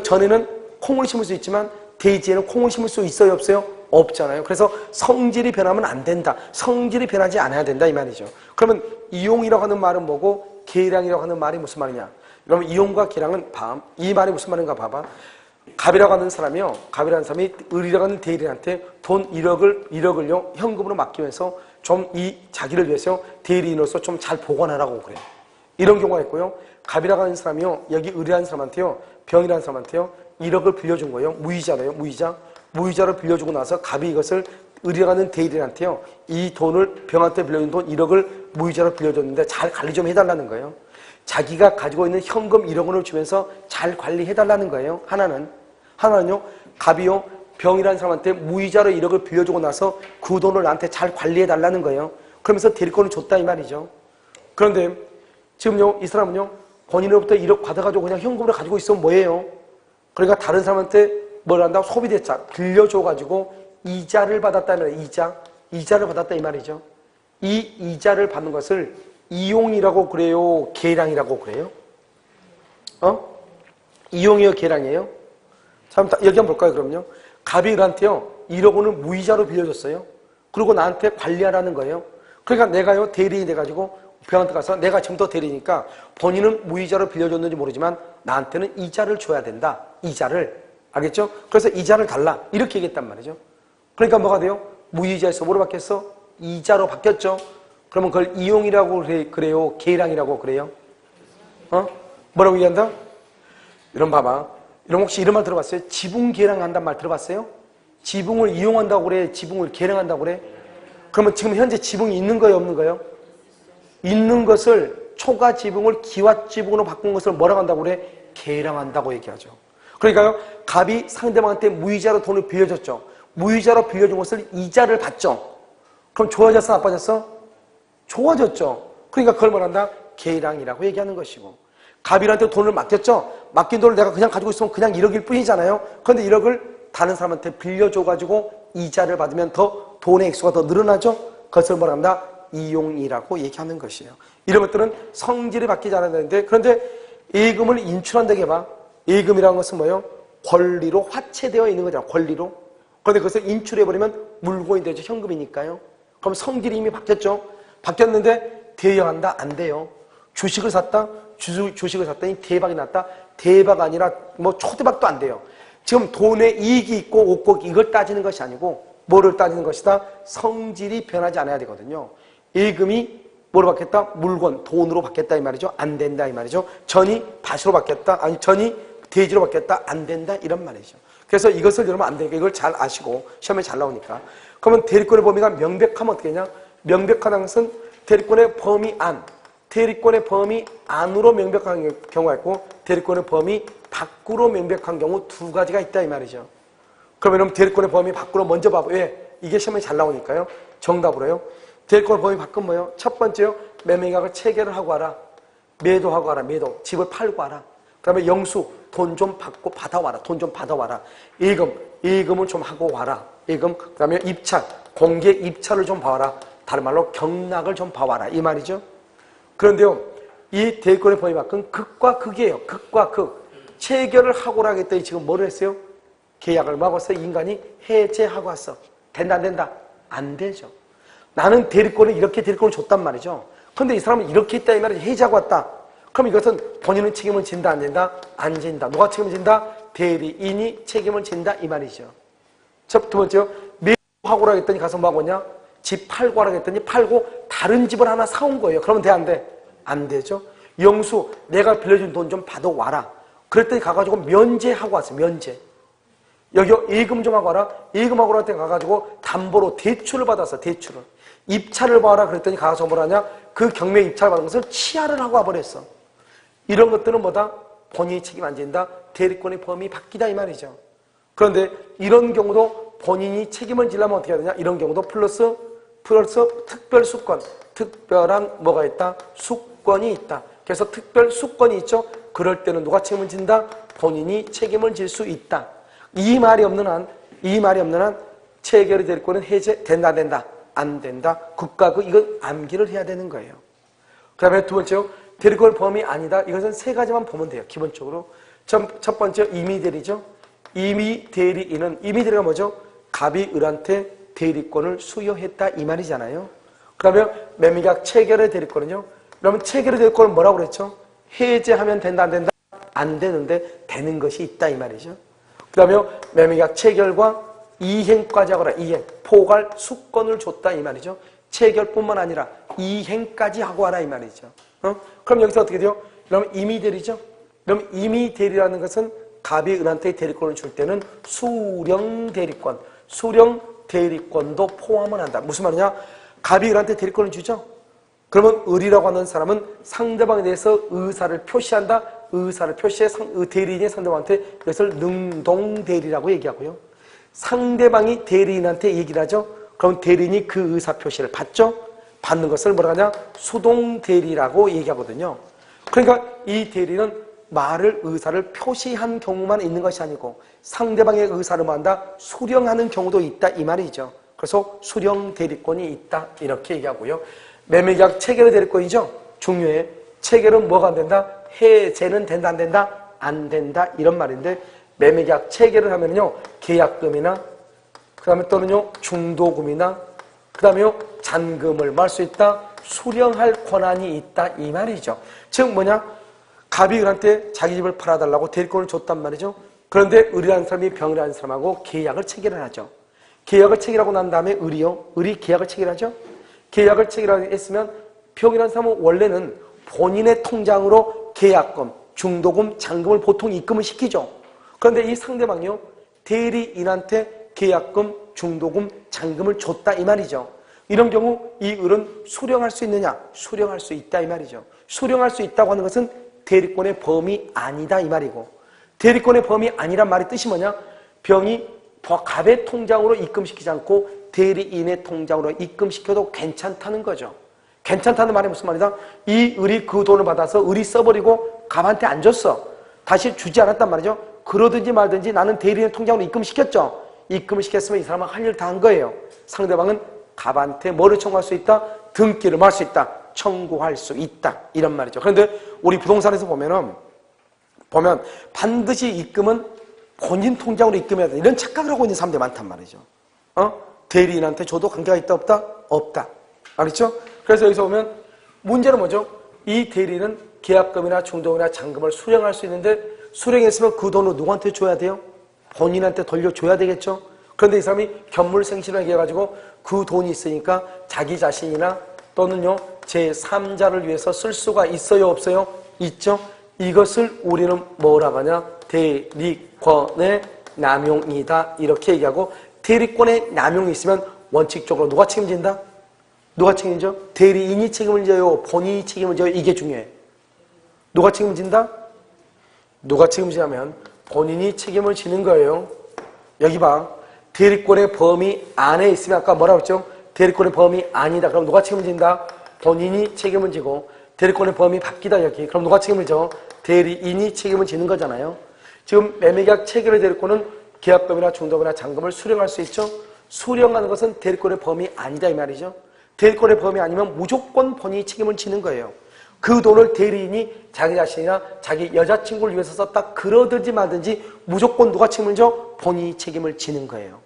전에는 콩을 심을 수 있지만 대지에는 콩을 심을 수 있어요 없어요? 없잖아요. 그래서 성질이 변하면 안 된다. 성질이 변하지 않아야 된다 이 말이죠. 그러면 이용이라고 하는 말은 뭐고 계량이라고 하는 말이 무슨 말이냐? 여러분 이용과 계량은 이 말이 무슨 말인가 봐봐. 갑이라고 하는 사람이요. 갑이라는 사람이 을이라고 하는 대리인한테 돈 1억을요 현금으로 맡기면서 좀 자기를 위해서 대리인으로서 좀 잘 보관하라고 그래요. 이런 경우가 있고요. 갑이라고 하는 사람이요. 여기 을이라는 사람한테요. 병이라는 사람한테요. 1억을 빌려준 거예요. 무이자로요. 무이자로 빌려주고 나서 갑이 이것을 을이라고 하는 대리인한테요. 이 돈을 병한테 빌려준 돈 1억을 무이자로 빌려줬는데 잘 관리 좀 해달라는 거예요. 자기가 가지고 있는 현금 1억 원을 주면서 잘 관리해달라는 거예요. 하나는요. 갑이요. 병이라는 사람한테 무이자로 1억을 빌려주고 나서 그 돈을 나한테 잘 관리해달라는 거예요. 그러면서 대리권을 줬다 이 말이죠. 그런데 지금요. 이 사람은요. 본인으로부터 1억 받아가지고 그냥 현금으로 가지고 있으면 뭐예요? 그러니까 다른 사람한테 뭘 한다고? 소비대차 빌려줘가지고 이자를 받았다는 이자를 받았다 이 말이죠. 이 이자를 받는 것을 이용이라고 그래요? 계량이라고 그래요? 이용이요? 계량이에요? 자, 여기 한번 볼까요? 그럼요. 갑이 을한테요 1억 원을 무이자로 빌려줬어요. 그리고 나한테 관리하라는 거예요. 그러니까 내가요 대리인이 돼가지고 병한테 가서 내가 지금부터 대리니까 본인은 무이자로 빌려줬는지 모르지만 나한테는 이자를 줘야 된다. 이자를. 알겠죠? 그래서 이자를 달라. 이렇게 얘기했단 말이죠. 그러니까 뭐가 돼요? 무이자에서 뭐로 바뀌었어? 이자로 바뀌었죠. 그러면 그걸 이용이라고 그래요? 계량이라고 그래요? 뭐라고 얘기한다? 이런 봐봐. 이런 혹시 이런 말 들어봤어요? 지붕 계량한다는 말 들어봤어요? 지붕을 이용한다고 그래? 지붕을 계량한다고 그래? 그러면 지금 현재 지붕이 있는 거예요? 없는 거예요? 있는 것을 초가 지붕을 기와 지붕으로 바꾼 것을 뭐라고 한다고 그래? 계량한다고 얘기하죠. 그러니까요, 갑이 상대방한테 무이자로 돈을 빌려줬죠. 무이자로 빌려준 것을 이자를 받죠. 그럼 좋아졌어? 나빠졌어? 좋아졌죠. 그러니까 그걸 말한다? 계량이라고 얘기하는 것이고. 갑이한테 돈을 맡겼죠. 맡긴 돈을 내가 그냥 가지고 있으면 그냥 1억일 뿐이잖아요. 그런데 1억을 다른 사람한테 빌려줘가지고 이자를 받으면 더 돈의 액수가 더 늘어나죠. 그것을 말한다? 이용이라고 얘기하는 것이에요. 이런 것들은 성질이 바뀌지 않아야 되는데, 그런데 예금을 인출한다고 해봐. 예금이라는 것은 뭐예요? 권리로 화체되어 있는 거잖아. 권리로. 그런데 그것을 인출해버리면 물건이 되죠. 현금이니까요. 그럼 성질이 이미 바뀌었죠. 바뀌었는데 대여한다? 안 돼요. 주식을 샀다? 주식을 샀더니 대박이 났다? 대박 아니라 뭐 초대박도 안 돼요. 지금 돈에 이익이 있고 없고 이걸 따지는 것이 아니고 뭐를 따지는 것이다? 성질이 변하지 않아야 되거든요. 예금이 뭐로 바뀌었다? 물건, 돈으로 바뀌었다 이 말이죠. 안 된다 이 말이죠. 전이 밭으로 바뀌었다. 아니 전이 대지로 바뀌었다. 안 된다 이런 말이죠. 그래서 이것을 여러분 안 되니까 이걸 잘 아시고 시험에 잘 나오니까. 그러면 대리권의 범위가 명백하면 어떻게 되냐? 명백하다는 것은 대리권의 범위 안. 대리권의 범위 안으로 명백한 경우가 있고 대리권의 범위 밖으로 명백한 경우 두 가지가 있다 이 말이죠. 그러면 대리권의 범위 밖으로 먼저 봐봐. 왜? 이게 시험에 잘 나오니까요. 정답으로요. 대리권의 범위 밖은 뭐예요? 첫 번째요. 매매계약을 체결을 하고 와라. 매도하고 와라. 매도. 집을 팔고 와라. 그 다음에 영수. 돈 좀 받고 받아와라. 돈 좀 받아와라. 예금을 좀 하고 와라. 예금, 그 다음에 입찰, 공개 입찰을 좀 봐와라. 다른 말로 경락을 좀 봐와라. 이 말이죠. 그런데요, 이 대권의 범위 밖은 극과 극이에요. 극과 극. 체결을 하고라 하겠더니 지금 뭐를 했어요? 계약을 막아서 인간이 해제하고 왔어. 된다 안 된다? 안 되죠. 나는 대리권을 이렇게 대리권을 줬단 말이죠. 그런데 이 사람은 이렇게 했다 이 말이죠. 해제하고 왔다. 그럼 이것은 본인은 책임을 진다 안 진다? 안 진다. 누가 책임을 진다? 대리인이 책임을 진다 이 말이죠. 두 번째요. 매도하고라 했더니 가서 뭐 하고냐? 집 팔고 하라 했더니 팔고 다른 집을 하나 사온 거예요. 그러면 돼 안 돼? 안 되죠. 영수 내가 빌려준 돈 좀 받아와라. 그랬더니 가가지고 면제하고 왔어. 면제. 여기 예금 좀 하고 와라. 예금하고 할 때 가가지고 담보로 대출을 받았어. 대출을. 입찰을 봐라. 그랬더니 가서 뭐라냐? 그 경매 입찰 받은 것을 취하를 하고 와버렸어. 이런 것들은 뭐다? 본인이 책임 안 진다. 대리권의 범위 바뀌다 이 말이죠. 그런데 이런 경우도 본인이 책임을 지려면 어떻게 해야 되냐? 이런 경우도 플러스 특별 수권. 특별한 뭐가 있다? 수권이 있다. 그래서 특별 수권이 있죠. 그럴 때는 누가 책임을 진다? 본인이 책임을 질 수 있다. 이 말이 없는 한 체결의 대리권은 해제된다 안 된다? 안 된다. 국가 이건 암기를 해야 되는 거예요. 그 다음에 두 번째요. 대리권 범위 아니다. 이것은 세 가지만 보면 돼요. 기본적으로. 첫 번째 임의대리죠. 임의대리가 뭐죠? 갑이 을한테 대리권을 수여했다 이 말이잖아요. 그러면 매매계약 체결의 대리권은요. 그러면 체결의 대리권은 뭐라고 그랬죠? 해제하면 된다 안 된다? 안 되는데 되는 것이 있다 이 말이죠. 그 다음에 매매계약 체결과 이행까지 하거라. 이행, 포괄 수권을 줬다 이 말이죠. 체결뿐만 아니라 이행까지 하고 와라 이 말이죠. 그럼 여기서 어떻게 돼요? 그럼 임의대리죠. 그럼 임의대리라는 것은 갑이 은한테 대리권을 줄 때는 수령대리권, 수령대리권도 포함을 한다. 무슨 말이냐? 갑이 을한테 대리권을 주죠. 그러면 을이라고 하는 사람은 상대방에 대해서 의사를 표시한다. 의사를 표시해 대리인이 상대방한테 이것을 능동대리라고 얘기하고요. 상대방이 대리인한테 얘기를 하죠. 그럼 대리인이 그 의사 표시를 받죠. 받는 것을 뭐라 하냐? 수동대리라고 얘기하거든요. 그러니까 이 대리는 의사를 표시한 경우만 있는 것이 아니고 상대방의 의사를 뭐한다? 수령하는 경우도 있다 이 말이죠. 그래서 수령대리권이 있다 이렇게 얘기하고요. 매매계약 체결의 대리권이죠. 중요해. 체결은 뭐가 안 된다? 해제는 된다 안 된다? 안 된다 이런 말인데 매매계약 체결을 하면요. 계약금이나 그 다음에 또는요. 중도금이나 그 다음에요. 잔금을 말 수 있다. 수령할 권한이 있다 이 말이죠. 즉 뭐냐? 갑이 을한테 자기 집을 팔아달라고 대리권을 줬단 말이죠. 그런데 을이라는 사람이 병이라는 사람하고 계약을 체결을 하죠. 계약을 체결하고 난 다음에 을이 계약을 체결하죠. 계약을 체결했으면 병이라는 사람은 원래는 본인의 통장으로 계약금, 중도금, 잔금을 보통 입금을 시키죠. 그런데 이 상대방이요. 대리인한테 계약금, 중도금, 잔금을 줬다 이 말이죠. 이런 경우 이 을은 수령할 수 있느냐? 수령할 수 있다 이 말이죠. 수령할 수 있다고 하는 것은 대리권의 범위 아니다 이 말이고 대리권의 범위 아니란 말의 뜻이 뭐냐? 병이 갑의 통장으로 입금시키지 않고 대리인의 통장으로 입금시켜도 괜찮다는 거죠. 괜찮다는 말이 무슨 말이다? 이 을이 그 돈을 받아서 을이 써버리고 갑한테 안 줬어. 다시 주지 않았단 말이죠. 그러든지 말든지 나는 대리인 통장으로 입금시켰죠. 입금시켰으면 이 사람은 할 일 다 한 거예요. 상대방은 갑한테 뭐를 청구할 수 있다? 등기를 말 수 있다. 청구할 수 있다. 이런 말이죠. 그런데 우리 부동산에서 보면 반드시 입금은 본인 통장으로 입금해야 돼. 이런 착각을 하고 있는 사람들이 많단 말이죠. 대리인한테 줘도 관계가 있다 없다? 없다. 알겠죠? 그래서 여기서 보면 문제는 뭐죠? 이 대리는 계약금이나 중도금이나 잔금을 수령할 수 있는데 수령했으면 그 돈을 누구한테 줘야 돼요? 본인한테 돌려줘야 되겠죠? 그런데 이 사람이 견물생신을 해가지고 그 돈이 있으니까 자기 자신이나 또는요 제3자를 위해서 쓸 수가 있어요 없어요? 있죠? 이것을 우리는 뭐라고 하냐? 대리권의 남용이다 이렇게 얘기하고 대리권의 남용이 있으면 원칙적으로 누가 책임진다? 누가 책임져? 대리인이 책임을 져요? 본인이 책임을 져요? 이게 중요해. 누가 책임진다? 누가 책임지냐면 본인이 책임을 지는 거예요. 여기 봐. 대리권의 범위 안에 있으면 아까 뭐라고 했죠? 대리권의 범위 아니다. 그럼 누가 책임진다? 본인이 책임을 지고 대리권의 범위 바뀌다 여기. 그럼 누가 책임을 져? 대리인이 책임을 지는 거잖아요. 지금 매매계약 체결의 대리권은 계약금이나 중도금이나 잔금을 수령할 수 있죠. 수령하는 것은 대리권의 범위 아니다 이 말이죠. 대리권의 범위 아니면 무조건 본인이 책임을 지는 거예요. 그 돈을 대리인이 자기 자신이나 자기 여자친구를 위해서 썼다 그러든지 말든지 무조건 누가 책임을 져? 본인이 책임을 지는 거예요.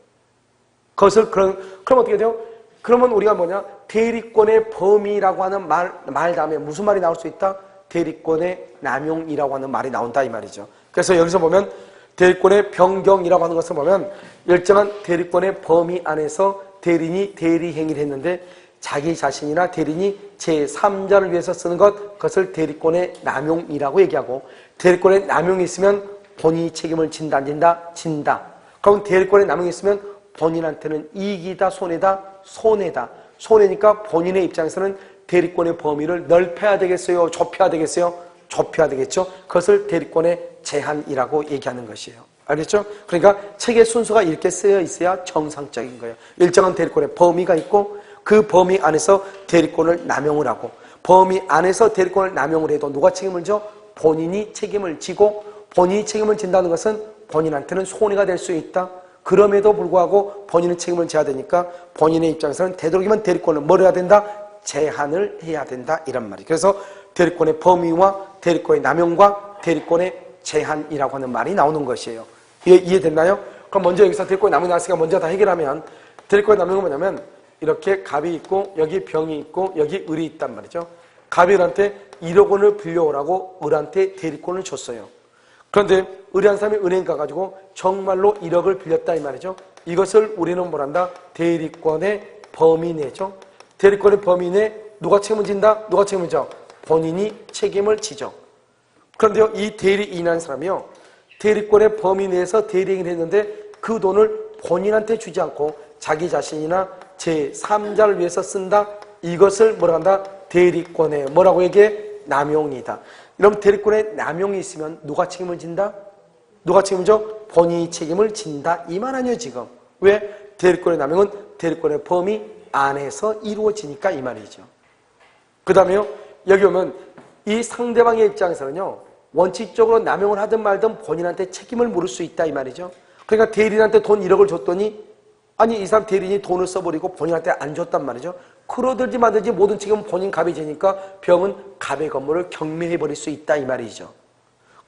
그것을 그럼 어떻게 돼요? 그러면 우리가 뭐냐? 대리권의 범위라고 하는 말 다음에 무슨 말이 나올 수 있다? 대리권의 남용이라고 하는 말이 나온다 이 말이죠. 그래서 여기서 보면 대리권의 변경이라고 하는 것을 보면 일정한 대리권의 범위 안에서 대리인이 대리 행위를 했는데 자기 자신이나 대리인이 제3자를 위해서 쓰는 그것을 대리권의 남용이라고 얘기하고, 대리권의 남용이 있으면 본인이 책임을 진다 안 진다? 진다. 그럼 대리권의 남용이 있으면 본인한테는 이익이다 손해다? 손해다. 손해니까 본인의 입장에서는 대리권의 범위를 넓혀야 되겠어요? 좁혀야 되겠어요? 좁혀야 되겠죠? 그것을 대리권의 제한이라고 얘기하는 것이에요. 알겠죠? 그러니까 책의 순서가 이렇게 쓰여 있어야 정상적인 거예요. 일정한 대리권의 범위가 있고 그 범위 안에서 대리권을 남용을 하고, 범위 안에서 대리권을 남용을 해도 누가 책임을 져? 본인이 책임을 지고, 본인이 책임을 진다는 것은 본인한테는 손해가 될 수 있다. 그럼에도 불구하고 본인은 책임을 져야 되니까 본인의 입장에서는 되도록이면 대리권을 뭘 해야 된다? 제한을 해야 된다 이런 말이에요. 그래서 대리권의 범위와 대리권의 남용과 대리권의 제한이라고 하는 말이 나오는 것이에요. 이해됐나요? 그럼 먼저 여기서 대리권의 남용이 나왔으니까 먼저 다 해결하면, 대리권의 남용은 뭐냐면 이렇게 갑이 있고 여기 병이 있고 여기 을이 있단 말이죠. 갑이 을한테 1억 원을 빌려오라고 을한테 대리권을 줬어요. 그런데 을이 한 사람이 은행 가가지고 정말로 1억을 빌렸다 이 말이죠. 이것을 우리는 뭐란다? 대리권의 범위 내죠. 대리권의 범위 내 누가 책임을 진다? 누가 책임을 져? 본인이 책임을 지죠. 그런데요, 이 대리인이라는 사람이요, 대리권의 범위 내에서 대리행위를 했는데 그 돈을 본인한테 주지 않고 자기 자신이나 제3자를 위해서 쓴다. 이것을 뭐라고 한다? 대리권의 뭐라고 얘기해? 남용이다. 이러면 대리권의 남용이 있으면 누가 책임을 진다? 누가 책임을 져? 본인이 책임을 진다. 이 말 아니에요 지금. 왜? 대리권의 남용은 대리권의 범위 안에서 이루어지니까 이 말이죠. 그 다음에요, 여기 오면 이 상대방의 입장에서는요, 원칙적으로 남용을 하든 말든 본인한테 책임을 물을 수 있다 이 말이죠. 그러니까 대리인한테 돈 1억을 줬더니 아니 이 사람 대리인이 돈을 써버리고 본인한테 안 줬단 말이죠. 그러든지 말든지 모든 책임은 본인 갑이 지니까 병은 갑의 건물을 경매해버릴 수 있다 이 말이죠.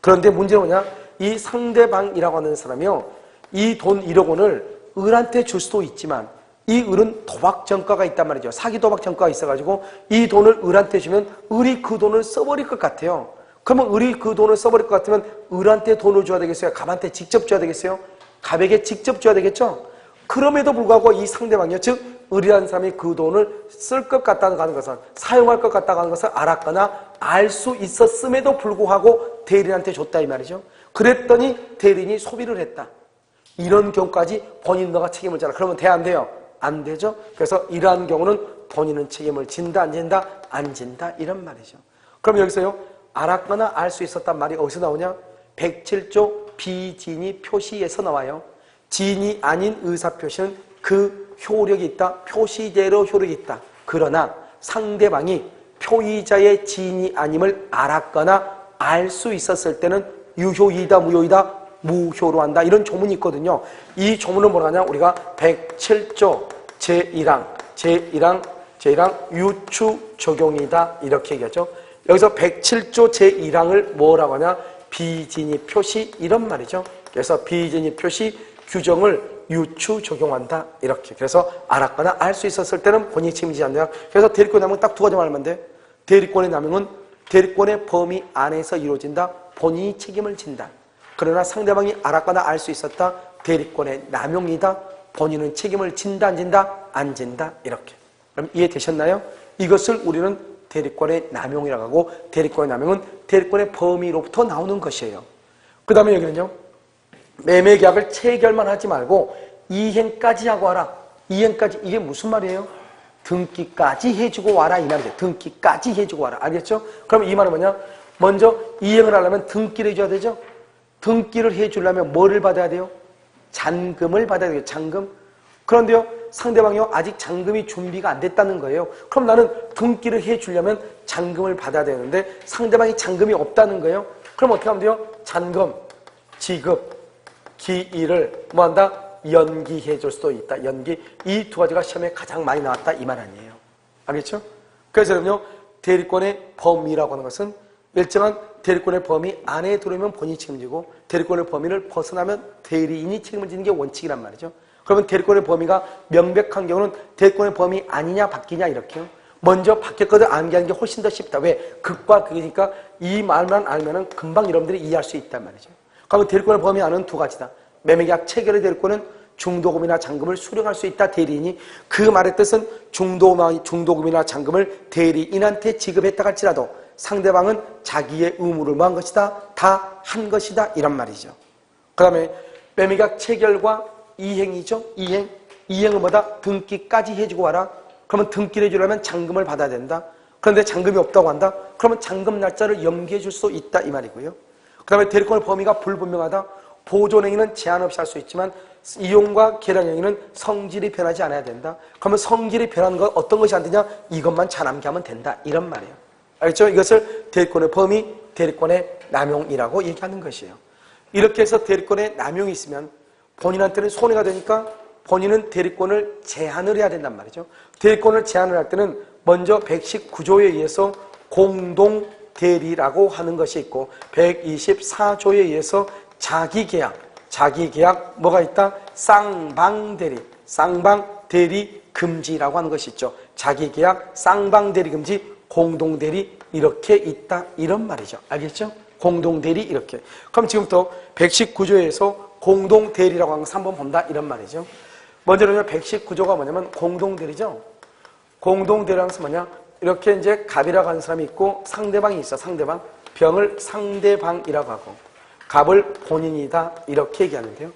그런데 문제는 뭐냐? 이 상대방이라고 하는 사람이요, 이 돈 1억 원을 을한테 줄 수도 있지만 이 을은 도박 전과가 있단 말이죠. 사기 도박 전과가 있어가지고 이 돈을 을한테 주면 을이 그 돈을 써버릴 것 같아요. 그러면 을이 그 돈을 써버릴 것 같으면 을한테 돈을 줘야 되겠어요? 갑한테 직접 줘야 되겠어요? 갑에게 직접 줘야 되겠죠? 그럼에도 불구하고 이 상대방이요, 즉 을이라는 사람이 그 돈을 쓸 것 같다는 것은, 사용할 것 같다는 하는 것을 알았거나 알 수 있었음에도 불구하고 대리인한테 줬다 이 말이죠. 그랬더니 대리인이 소비를 했다. 이런 경우까지 본인 너가 책임을 져라. 그러면 돼 안 돼요? 안 되죠. 그래서 이러한 경우는 본인은 책임을 진다 안 진다? 안 진다 이런 말이죠. 그럼 여기서요, 알았거나 알 수 있었단 말이 어디서 나오냐? 107조 비진이 표시에서 나와요. 진이 아닌 의사표시는 그 효력이 있다. 표시대로 효력이 있다. 그러나 상대방이 표의자의 진이 아님을 알았거나 알 수 있었을 때는 유효이다 무효이다? 무효로 한다. 이런 조문이 있거든요. 이 조문은 뭐라 하냐? 우리가 107조 제1항 유추 적용이다 이렇게 얘기하죠. 여기서 107조 제1항을 뭐라고 하냐? 비진이 표시 이런 말이죠. 그래서 비진이 표시 규정을 유추 적용한다 이렇게. 그래서 알았거나 알 수 있었을 때는 본인이 책임지지 않는다. 그래서 대리권의 남용은 딱 두 가지만 알면 돼. 대리권의 남용은 대리권의 범위 안에서 이루어진다. 본인이 책임을 진다. 그러나 상대방이 알았거나 알 수 있었다. 대리권의 남용이다. 본인은 책임을 진다 안 진다? 안 진다 이렇게. 그럼 이해되셨나요? 이것을 우리는 대리권의 남용이라고 하고, 대리권의 남용은 대리권의 범위로부터 나오는 것이에요. 그 다음에 여기는요, 매매계약을 체결만 하지 말고 이행까지 하고 와라. 이행까지, 이게 무슨 말이에요? 등기까지 해주고 와라 이 말이죠. 등기까지 해주고 와라. 알겠죠? 그럼 이 말은 뭐냐? 먼저 이행을 하려면 등기를 해줘야 되죠? 등기를 해주려면 뭐를 받아야 돼요? 잔금을 받아야 돼요. 잔금. 그런데요, 상대방이요, 아직 잔금이 준비가 안 됐다는 거예요. 그럼 나는 등기를 해주려면 잔금을 받아야 되는데 상대방이 잔금이 없다는 거예요. 그럼 어떻게 하면 돼요? 잔금. 지급, 기일을 뭐한다? 연기해 줄 수도 있다. 연기. 이 두 가지가 시험에 가장 많이 나왔다 이 말 아니에요. 알겠죠? 그래서 여러분요, 대리권의 범위라고 하는 것은 일정한 대리권의 범위 안에 들어오면 본인이 책임지고 대리권의 범위를 벗어나면 대리인이 책임을 지는 게 원칙이란 말이죠. 그러면 대리권의 범위가 명백한 경우는 대리권의 범위 아니냐 바뀌냐 이렇게요. 먼저 바뀌었거든 암기하는 게 훨씬 더 쉽다. 왜? 극과 극이니까 이 말만 알면은 금방 여러분들이 이해할 수 있단 말이죠. 그러면 대리권의 범위 안은 두 가지다. 매매계약 체결의 대리권은 중도금이나 잔금을 수령할 수 있다 대리인이. 그 말의 뜻은 중도금이나 잔금을 대리인한테 지급했다 할지라도 상대방은 자기의 의무를 뭐한 것이다? 다 한 것이다 이란 말이죠. 그 다음에 매매계약 체결과 이행이죠. 이행은 뭐다? 등기까지 해주고 와라. 그러면 등기를 해주려면 잔금을 받아야 된다. 그런데 잔금이 없다고 한다? 그러면 잔금 날짜를 연기해 줄 수 있다 이 말이고요. 그 다음에 대리권의 범위가 불분명하다. 보존행위는 제한 없이 할 수 있지만 이용과 계량행위는 성질이 변하지 않아야 된다. 그러면 성질이 변하는 것 어떤 것이 안 되냐? 이것만 잘 암기하면 된다 이런 말이에요. 알겠죠? 이것을 대리권의 범위, 대리권의 남용이라고 얘기하는 것이에요. 이렇게 해서 대리권의 남용이 있으면 본인한테는 손해가 되니까 본인은 대리권을 제한을 해야 된단 말이죠. 대리권을 제한을 할 때는 먼저 119조에 의해서 공동대리라고 하는 것이 있고 124조에 의해서 자기계약 뭐가 있다? 쌍방대리, 쌍방대리 금지라고 하는 것이 있죠. 자기계약, 쌍방대리 금지, 공동대리 이렇게 있다 이런 말이죠. 알겠죠? 공동대리 이렇게. 그럼 지금부터 119조에서 공동대리라고 하는 것을 한번 본다 이런 말이죠. 먼저는 119조가 뭐냐면 공동대리죠. 공동대리라는 것은 뭐냐? 이렇게 이제 갑이라고 하는 사람이 있고 상대방이 있어. 상대방. 병을 상대방이라고 하고 갑을 본인이다 이렇게 얘기하는데요.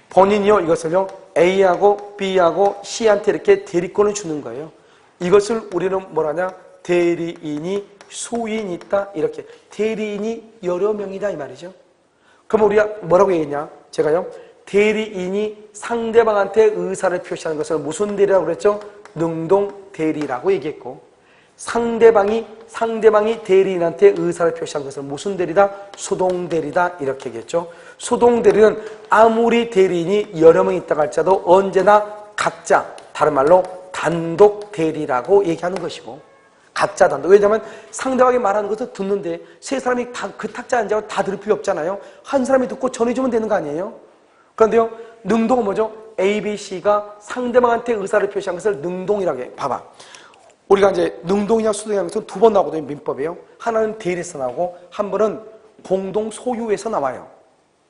본인이요 이것을요 A하고 B하고 C한테 이렇게 대리권을 주는 거예요. 이것을 우리는 뭐라냐? 대리인이 수인이 있다 이렇게. 대리인이 여러 명이다 이 말이죠. 그럼 우리가 뭐라고 얘기했냐? 제가요 대리인이 상대방한테 의사를 표시하는 것을 무슨 대리라고 그랬죠? 능동대리라고 얘기했고 상대방이 대리인한테 의사를 표시한 것을 무슨 대리다? 수동대리다 이렇게 얘기했죠. 수동대리는 아무리 대리인이 여러 명 있다고 할지라도 언제나 각자, 다른 말로 단독대리라고 얘기하는 것이고 각자 단독. 왜냐하면 상대방이 말하는 것을 듣는데 세 사람이 다 그 탁자에 앉아서 다 들을 필요 없잖아요. 한 사람이 듣고 전해주면 되는 거 아니에요? 그런데요 능동은 뭐죠? A, B, C가 상대방한테 의사를 표시한 것을 능동이라고 해. 봐봐. 우리가 이제 능동이냐 수동이냐는 것은 두 번 나오거든요. 민법이에요. 하나는 대리에서 나오고 한 번은 공동 소유에서 나와요.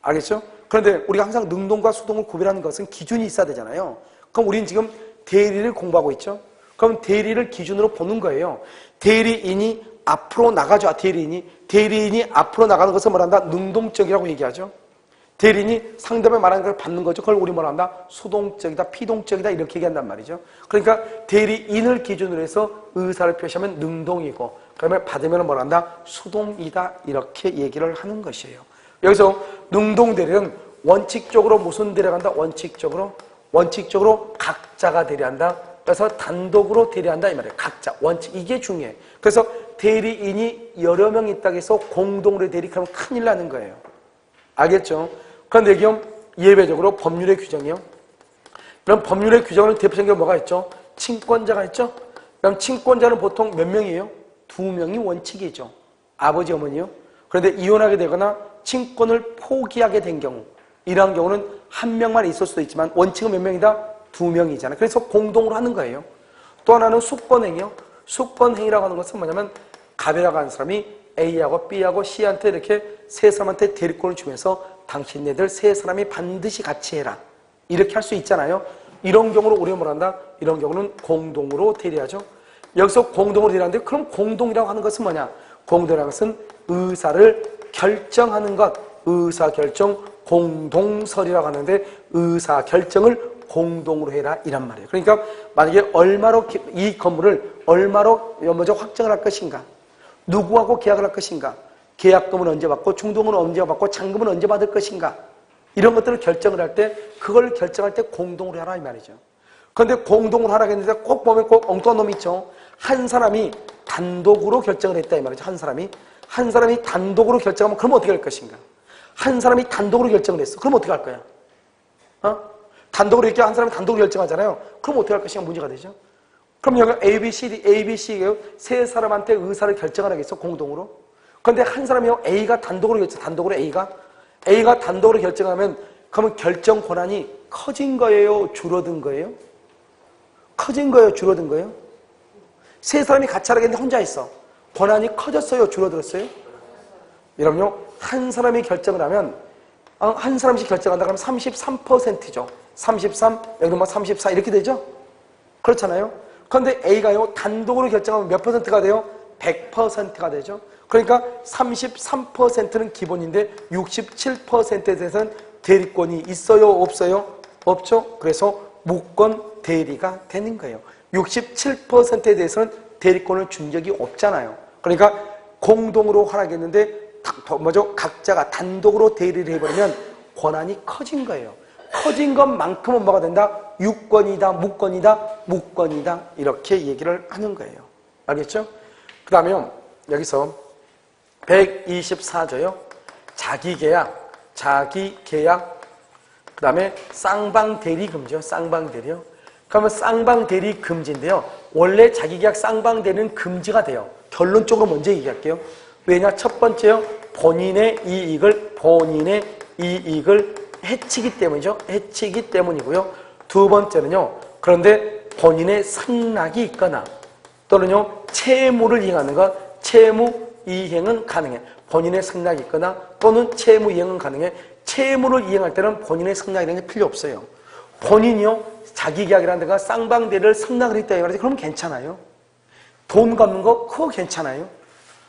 알겠죠? 그런데 우리가 항상 능동과 수동을 구별하는 것은 기준이 있어야 되잖아요. 그럼 우리는 지금 대리를 공부하고 있죠. 그럼 대리를 기준으로 보는 거예요. 대리인이 앞으로 나가죠. 대리인이 앞으로 나가는 것을 뭐란다? 능동적이라고 얘기하죠. 대리인이 상대방이 말하는 걸 받는 거죠. 그걸 우리 뭐라 한다? 수동적이다, 피동적이다 이렇게 얘기한단 말이죠. 그러니까 대리인을 기준으로 해서 의사를 표시하면 능동이고 그다음에 받으면 뭐라 한다? 수동이다 이렇게 얘기를 하는 것이에요. 여기서 능동대리는 원칙적으로 무슨 대리가 한다? 원칙적으로 각자가 대리한다. 그래서 단독으로 대리한다 이 말이에요. 각자, 원칙 이게 중요해. 그래서 대리인이 여러 명 있다고 해서 공동으로 대리하면 큰일 나는 거예요. 알겠죠? 그런데 여기 예외적으로 법률의 규정이요. 그럼 법률의 규정은 대표적인 게 뭐가 있죠? 친권자가 있죠? 그럼 친권자는 보통 몇 명이에요? 2명이 원칙이죠. 아버지, 어머니요. 그런데 이혼하게 되거나 친권을 포기하게 된 경우 이러한 경우는 한 명만 있을 수도 있지만 원칙은 몇 명이다? 2명이잖아요. 그래서 공동으로 하는 거예요. 또 하나는 숙권행위요. 숙권행위라고 하는 것은 뭐냐면 갑이라고 하는 사람이 A하고 B하고 C한테 이렇게 세 사람한테 대리권을 주면서 당신네들 세 사람이 반드시 같이 해라. 이렇게 할 수 있잖아요. 이런 경우로 우리가 뭐란다? 이런 경우는 공동으로 대리하죠. 여기서 공동으로 대리하는데 그럼 공동이라고 하는 것은 뭐냐? 공동이라는 것은 의사를 결정하는 것. 의사결정 공동설이라고 하는데 의사결정을 공동으로 해라 이란 말이에요. 그러니까 만약에 얼마로 이 건물을 얼마로 먼저 확정을 할 것인가? 누구하고 계약을 할 것인가? 계약금은 언제 받고 중도금은 언제 받고 잔금은 언제 받을 것인가? 이런 것들을 결정을 할 때 그걸 결정할 때 공동으로 하라 이 말이죠. 그런데 공동으로 하라고 했는데 꼭 보면 꼭 엉뚱한 놈이 있죠. 한 사람이 단독으로 결정을 했다 이 말이죠. 한 사람이 단독으로 결정하면 그럼 어떻게 할 것인가? 한 사람이 단독으로 결정을 했어. 그럼 어떻게 할 거야? 단독으로 이렇게 한 사람이 단독으로 결정하잖아요. 그럼 어떻게 할 것인가 문제가 되죠. 그럼 여기 A, B, C, D, A, B, C 세 사람한테 의사를 결정하라겠어, 공동으로. 그런데 한 사람이요, A가 단독으로 단독으로 A가 단독으로 결정하면 그러면 결정 권한이 커진 거예요, 줄어든 거예요? 커진 거예요, 줄어든 거예요? 세 사람이 같이 하라겠는데 혼자 있어. 권한이 커졌어요, 줄어들었어요? 여러분요, 한 사람이 결정을 하면 한 사람씩 결정한다 그러면 33%죠. 33, 여기도 뭐 34 이렇게 되죠? 그렇잖아요? 그런데 A가요, 단독으로 결정하면 몇 퍼센트가 돼요? 100%가 되죠. 그러니까 33%는 기본인데 67%에 대해서는 대리권이 있어요, 없어요? 없죠? 그래서 무권 대리가 되는 거예요. 67%에 대해서는 대리권을 준 적이 없잖아요. 그러니까 공동으로 하라겠는데 각자가 단독으로 대리를 해버리면 권한이 커진 거예요. 커진 것만큼은 뭐가 된다? 유권이다, 무권이다 이렇게 얘기를 하는 거예요. 알겠죠? 그 다음에 여기서 124조요. 자기계약, 그 다음에 쌍방대리금지요. 쌍방대리요. 그러면 쌍방대리 금지인데요. 원래 자기계약 쌍방대리는 금지가 돼요. 결론적으로 먼저 얘기할게요. 왜냐? 첫 번째요. 본인의 이익을 해치기 때문이죠. 해치기 때문이고요. 두 번째는요. 그런데 본인의 승낙이 있거나 또는요. 채무를 이행하는 것, 채무 이행은 가능해. 본인의 승낙이 있거나 또는 채무 이행은 가능해. 채무를 이행할 때는 본인의 승낙이라는 게 필요 없어요. 본인이요. 자기계약이라는 데가 쌍방대리를 승낙을 했다 이거지. 그러면 괜찮아요. 돈 갚는 거 그거 괜찮아요.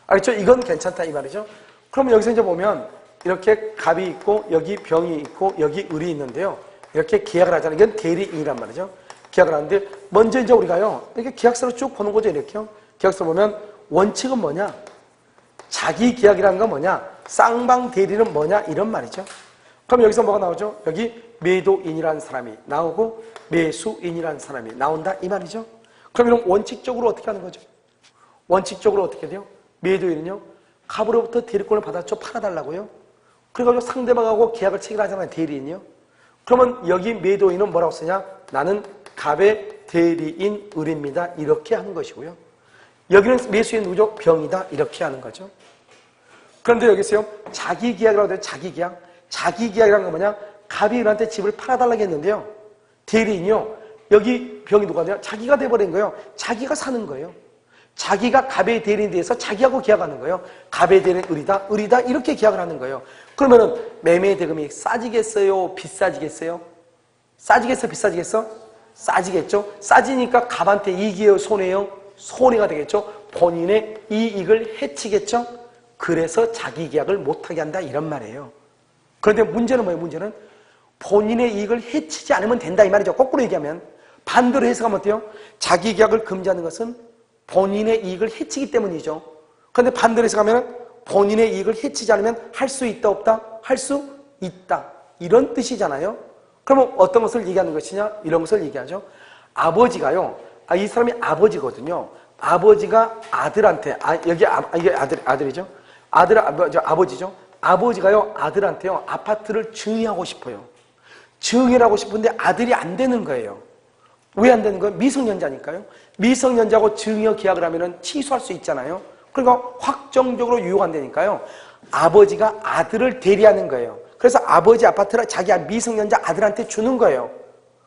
알겠죠? 이건 괜찮다 이 말이죠. 그러면 여기서 이제 보면 이렇게 갑이 있고 여기 병이 있고 여기 을이 있는데요. 이렇게 계약을 하잖아요. 이건 대리인이란 말이죠. 계약을 하는데 먼저 이제 우리가요. 이렇게 계약서를 쭉 보는 거죠. 이렇게요. 계약서 보면 원칙은 뭐냐? 자기계약이라는 건 뭐냐? 쌍방대리는 뭐냐? 이런 말이죠. 그럼 여기서 뭐가 나오죠? 여기 매도인이라는 사람이 나오고 매수인이라는 사람이 나온다 이 말이죠. 그럼 이런 원칙적으로 어떻게 하는 거죠? 원칙적으로 어떻게 돼요? 매도인은요. 갑으로부터 대리권을 받았죠. 팔아달라고요. 그래가지고 상대방하고 계약을 체결하잖아요. 대리인이요. 그러면 여기 매도인은 뭐라고 쓰냐? 나는 갑의 대리인 을입니다. 이렇게 하는 것이고요. 여기는 매수인 누구죠? 병이다. 이렇게 하는 거죠. 그런데 여기서요. 자기계약이라고 해요. 자기계약. 자기계약이라는 건 뭐냐? 갑이 을한테 집을 팔아달라고 했는데요. 대리인이요. 여기 병이 누가 돼요? 자기가 돼버린 거예요. 자기가 사는 거예요. 자기가 갑의 대리인에 대해서 자기하고 계약하는 거예요. 갑의 대리인 을이다 이렇게 계약을 하는 거예요. 그러면은 매매 대금이 싸지겠어요? 비싸지겠어요? 싸지겠어? 비싸지겠어? 싸지겠죠? 싸지니까 갑한테 이익이에요? 손해요? 손해가 되겠죠? 본인의 이익을 해치겠죠? 그래서 자기 계약을 못하게 한다 이런 말이에요. 그런데 문제는 뭐예요? 문제는 본인의 이익을 해치지 않으면 된다 이 말이죠. 거꾸로 얘기하면 반대로 해석하면 어때요? 자기 계약을 금지하는 것은 본인의 이익을 해치기 때문이죠. 그런데 반대로 해석하면 본인의 이익을 해치지 않으면 할 수 있다 없다? 할 수 있다. 이런 뜻이잖아요. 그러면 어떤 것을 얘기하는 것이냐? 이런 것을 얘기하죠. 아버지가요. 이 사람이 아버지거든요. 아버지가 아들한테 이게 아들이죠. 아버지죠. 아버지가요. 아들한테요. 아파트를 증여하고 싶어요. 증여를 하고 싶은데 아들이 안 되는 거예요. 왜 안 되는 거예요? 미성년자니까요. 미성년자하고 증여 계약을 하면은 취소할 수 있잖아요. 그러니까 확정적으로 유효가 안 되니까요. 아버지가 아들을 대리하는 거예요. 그래서 아버지 아파트를 자기 미성년자 아들한테 주는 거예요.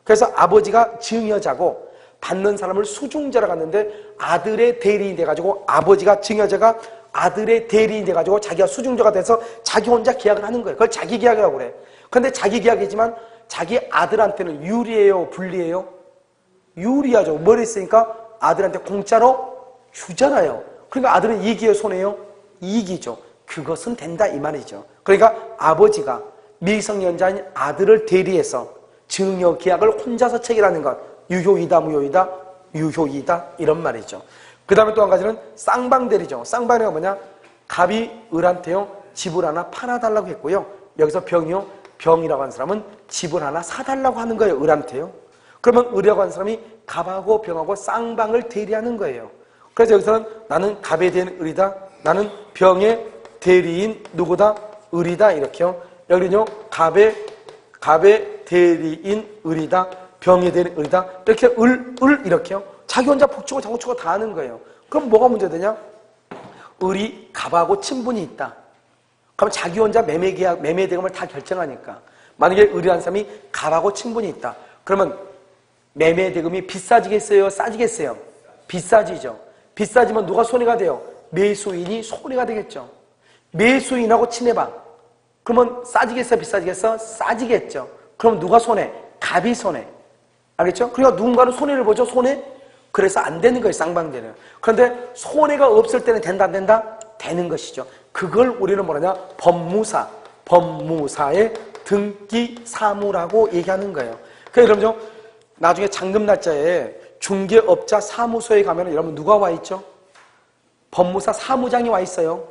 그래서 아버지가 증여자고 받는 사람을 수중자로 갔는데 아들의 대리인이 돼가지고 아버지가 증여자가 아들의 대리인이 돼가지고 자기가 수중자가 돼서 자기 혼자 계약을 하는 거예요. 그걸 자기 계약이라고 그래. 그런데 자기 계약이지만 자기 아들한테는 유리해요? 불리해요? 유리하죠. 뭘 했으니까 아들한테 공짜로 주잖아요. 그러니까 아들은 이익이에요? 손해요? 이익이죠. 그것은 된다 이 말이죠. 그러니까 아버지가 미성년자인 아들을 대리해서 증여 계약을 혼자서 체결하는 것 유효이다 무효이다? 유효이다 이런 말이죠. 그 다음에 또 한 가지는 쌍방대리죠. 쌍방대리가 뭐냐? 갑이 을한테요 집을 하나 팔아달라고 했고요. 여기서 병이라고 하는 사람은 집을 하나 사달라고 하는 거예요. 을한테요. 그러면 을이라고 하는 사람이 갑하고 병하고 쌍방을 대리하는 거예요. 그래서 여기서는 나는 갑에 대한 을이다. 나는 병의 대리인 누구다? 을이다. 이렇게요. 여기는요, 갑의 대리인 을이다, 병의 대리인 을이다. 이렇게 을 이렇게요. 자기 혼자 복주고 장구치고 다 하는 거예요. 그럼 뭐가 문제되냐? 을이 갑하고 친분이 있다. 그럼 자기 혼자 매매계약, 매매대금을 다 결정하니까. 만약에 을이라는 사람이 갑하고 친분이 있다. 그러면 매매대금이 비싸지겠어요? 싸지겠어요? 비싸지죠. 비싸지면 누가 손해가 돼요? 매수인이 손해가 되겠죠. 매수인하고 친해봐. 그러면 싸지겠어? 비싸지겠어? 싸지겠죠. 그럼 누가 손해? 갑이 손해. 알겠죠? 그러니까 누군가는 손해를 보죠. 손해? 그래서 안 되는 거예요. 쌍방대는. 그런데 손해가 없을 때는 된다 안 된다? 되는 것이죠. 그걸 우리는 뭐라냐? 법무사의 등기사무라고 얘기하는 거예요. 그러니까 여러분 나중에 잔금 날짜에 중개업자 사무소에 가면 여러분 누가 와 있죠? 법무사 사무장이 와 있어요.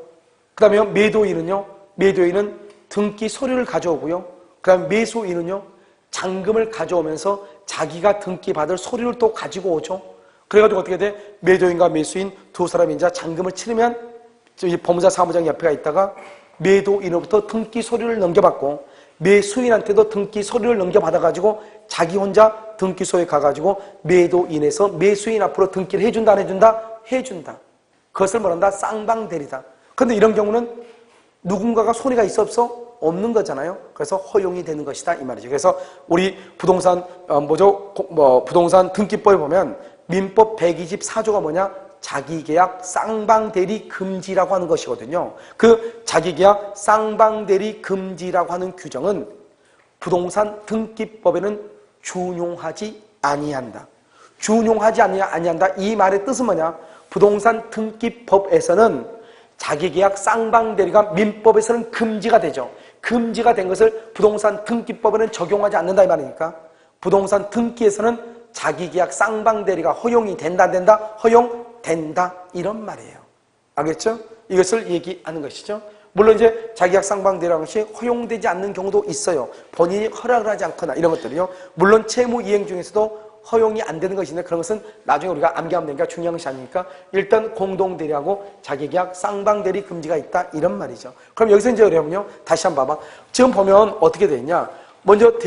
그 다음에 매도인은요, 매도인은 등기 서류를 가져오고요. 그 다음에 매수인은요, 잔금을 가져오면서 자기가 등기 받을 서류를 또 가지고 오죠. 그래가지고 어떻게 돼? 매도인과 매수인 두 사람이 이제 잔금을 치르면 법무사 사무장 옆에가 있다가 매도인으로부터 등기 서류를 넘겨받고 매수인한테도 등기 서류를 넘겨받아가지고 자기 혼자 등기소에 가가지고 매도인에서 매수인 앞으로 등기를 해준다 안 해준다? 해준다. 그것을 뭐란다? 쌍방대리다. 그런데 이런 경우는 누군가가 손해가 있어 없어? 없는 거잖아요. 그래서 허용이 되는 것이다 이 말이죠. 그래서 우리 부동산 부동산 등기법에 보면 민법 124조가 뭐냐? 자기계약 쌍방대리 금지라고 하는 것이거든요. 그 자기계약 쌍방대리 금지라고 하는 규정은 부동산 등기법에는 준용하지 아니한다. 준용하지 아니한다. 이 말의 뜻은 뭐냐? 부동산 등기법에서는 자기계약 쌍방대리가 민법에서는 금지가 되죠. 금지가 된 것을 부동산 등기법에는 적용하지 않는다 이 말이니까 부동산 등기에서는 자기계약 쌍방대리가 허용이 된다 안 된다? 허용된다 이런 말이에요. 알겠죠? 이것을 얘기하는 것이죠. 물론 이제 자기계약 쌍방대리라는 것이 허용되지 않는 경우도 있어요. 본인이 허락을 하지 않거나 이런 것들이요. 물론 채무이행 중에서도 허용이 안 되는 것인데 그런 것은 나중에 우리가 암기하면 되니까 중요한 것이 아니니까 일단 공동대리하고 자기계약 쌍방대리 금지가 있다 이런 말이죠. 그럼 여기서 이제 여러분요 다시 한번 봐봐. 지금 보면 어떻게 되어 있냐? 먼저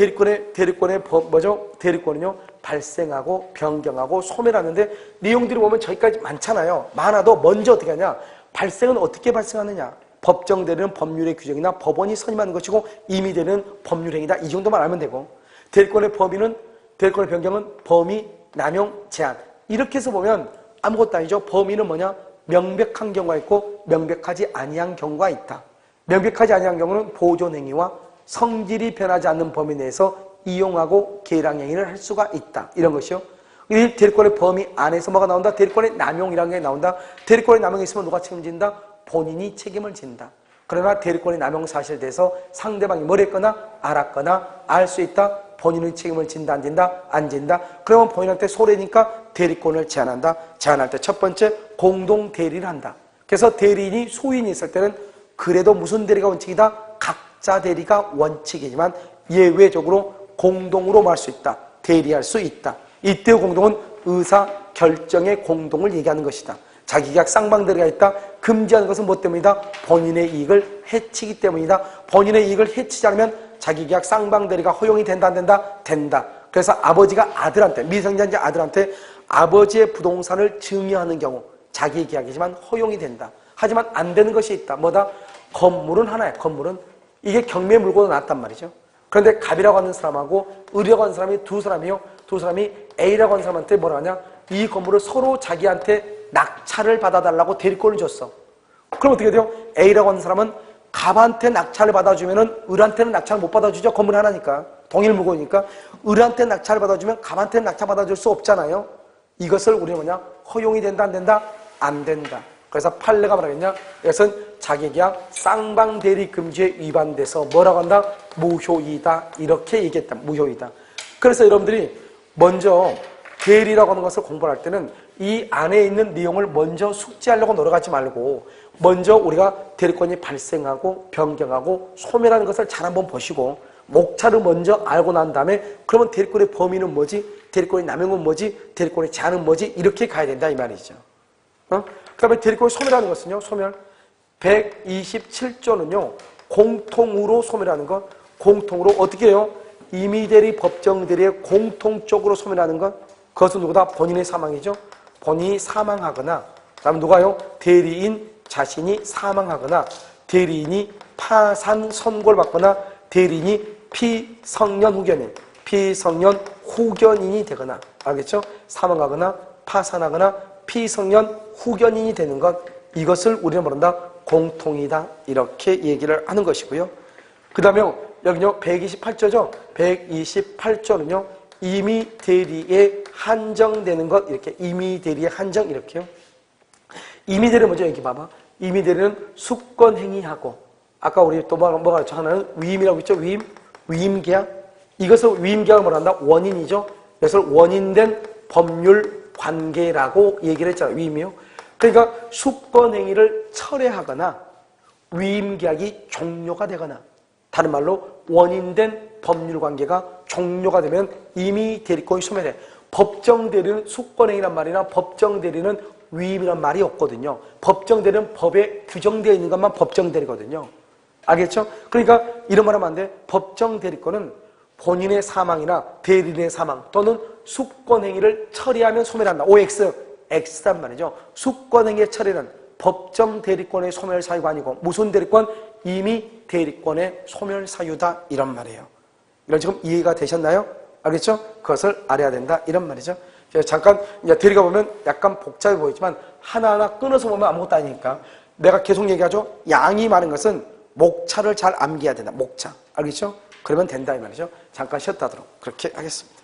대리권은요 발생하고 변경하고 소멸하는데 내용들이 보면 저기까지 많잖아요. 많아도 먼저 어떻게 하냐? 발생은 어떻게 발생하느냐? 법정대리는 법률의 규정이나 법원이 선임하는 것이고 임의대리는 법률행위다. 이 정도만 알면 되고 대리권의 변경은 범위, 남용, 제한 이렇게 해서 보면 아무것도 아니죠. 범위는 뭐냐? 명백한 경우가 있고 명백하지 아니한 경우가 있다. 명백하지 아니한 경우는 보존행위와 성질이 변하지 않는 범위 내에서 이용하고 계량행위를 할 수가 있다. 이런 것이요. 이 대리권의 범위 안에서 뭐가 나온다? 대리권의 남용이라는 게 나온다. 대리권의 남용이 있으면 누가 책임진다? 본인이 책임을 진다. 그러나 대리권의 남용 사실에 대해서 상대방이 뭘 했거나 알았거나 알 수 있다. 본인의 책임을 진다 안 진다? 안 진다. 그러면 본인한테 손해니까 대리권을 제한한다. 제한할 때 첫 번째 공동 대리를 한다. 그래서 대리인이 소인이 있을 때는 그래도 무슨 대리가 원칙이다? 각자 대리가 원칙이지만 예외적으로 공동으로 말 수 있다. 대리할 수 있다. 이때의 공동은 의사 결정의 공동을 얘기하는 것이다. 자기계약 쌍방대리가 있다. 금지하는 것은 뭐 때문이다? 본인의 이익을 해치기 때문이다. 본인의 이익을 해치지 않으면 자기계약 쌍방대리가 허용이 된다 안 된다? 된다. 그래서 아버지가 아들한테 미성년자 아들한테 아버지의 부동산을 증여하는 경우 자기계약이지만 허용이 된다. 하지만 안 되는 것이 있다. 뭐다? 건물은 하나야. 건물은 이게 경매 물건으로 나왔단 말이죠. 그런데 갑이라고 하는 사람하고 을이라고 하는 사람이 두 사람이요. 두 사람이 A라고 하는 사람한테 뭐라 하냐? 이 건물을 서로 자기한테 낙찰을 받아달라고 대리권을 줬어. 그럼 어떻게 돼요? A라고 하는 사람은 갑한테 낙찰을 받아주면은 을한테는 낙찰을 못 받아주죠. 건물 하나니까. 동일 무고니까. 을한테 낙찰을 받아주면 갑한테는 낙찰 받아줄 수 없잖아요. 이것을 우리는 뭐냐? 허용이 된다 안 된다? 안 된다. 그래서 판례가 뭐라 했냐? 이것은 자기계약 쌍방대리 금지에 위반돼서 뭐라고 한다? 무효이다. 이렇게 얘기했다. 무효이다. 그래서 여러분들이 먼저 대리라고 하는 것을 공부할 때는 이 안에 있는 내용을 먼저 숙지하려고 노력하지 말고 먼저 우리가 대리권이 발생하고 변경하고 소멸하는 것을 잘 한번 보시고 목차를 먼저 알고 난 다음에 그러면 대리권의 범위는 뭐지? 대리권의 남용은 뭐지? 대리권의 제한은 뭐지? 이렇게 가야 된다 이 말이죠. 그 다음에 대리권을 소멸하는 것은요. 소멸 127조는요. 공통으로 소멸하는 것. 공통으로 어떻게 해요? 임의대리, 법정대리의 공통적으로 소멸하는 것. 그것은 누구다? 본인의 사망이죠. 본인이 사망하거나, 그다음 누가요? 대리인 자신이 사망하거나, 대리인이 파산 선고를 받거나, 대리인이 피성년 후견인, 피성년 후견인이 되거나, 알겠죠? 사망하거나 파산하거나 피성년 후견인이 되는 것, 이것을 우리는 뭐란다? 공통이다. 이렇게 얘기를 하는 것이고요. 그 다음에 여기요 128조죠. 128조는요 임의 대리에 한정되는 것, 이렇게 임의 대리에 한정, 이렇게요. 임의 대리는 뭐죠? 여기 봐봐. 임의 대리는 수권 행위하고, 아까 우리 또 뭐가 하나는 위임이라고 했죠. 위임계약. 이것을 위임계약을 뭐란다? 원인이죠. 이것을 원인된 법률 관계라고 얘기를 했잖아요. 위임이요. 그러니까 수권 행위를 철회하거나 위임계약이 종료가 되거나, 다른 말로 원인된 법률 관계가 종료가 되면 임의 대리권이 소멸해. 법정 대리는 수권 행위란 말이나 법정 대리는 위임이란 말이 없거든요. 법정 대리는 법에 규정되어 있는 것만 법정 대리거든요. 알겠죠? 그러니까 이런 말 하면 안 돼. 법정 대리권은 본인의 사망이나 대리인의 사망 또는 수권행위를 처리하면 소멸한다. OX, X란 말이죠. 수권행위의 처리는 법정 대리권의 소멸 사유가 아니고 무슨 대리권? 임의 대리권의 소멸 사유다. 이런 말이에요. 이런 지금 이해가 되셨나요? 알겠죠? 그것을 알아야 된다. 이런 말이죠. 잠깐 이제 대리가 보면 약간 복잡해 보이지만 하나하나 끊어서 보면 아무것도 아니니까 내가 계속 얘기하죠. 양이 많은 것은 목차를 잘 암기해야 된다. 목차. 알겠죠? 그러면 된다 이 말이죠. 잠깐 쉬었다 하도록 그렇게 하겠습니다.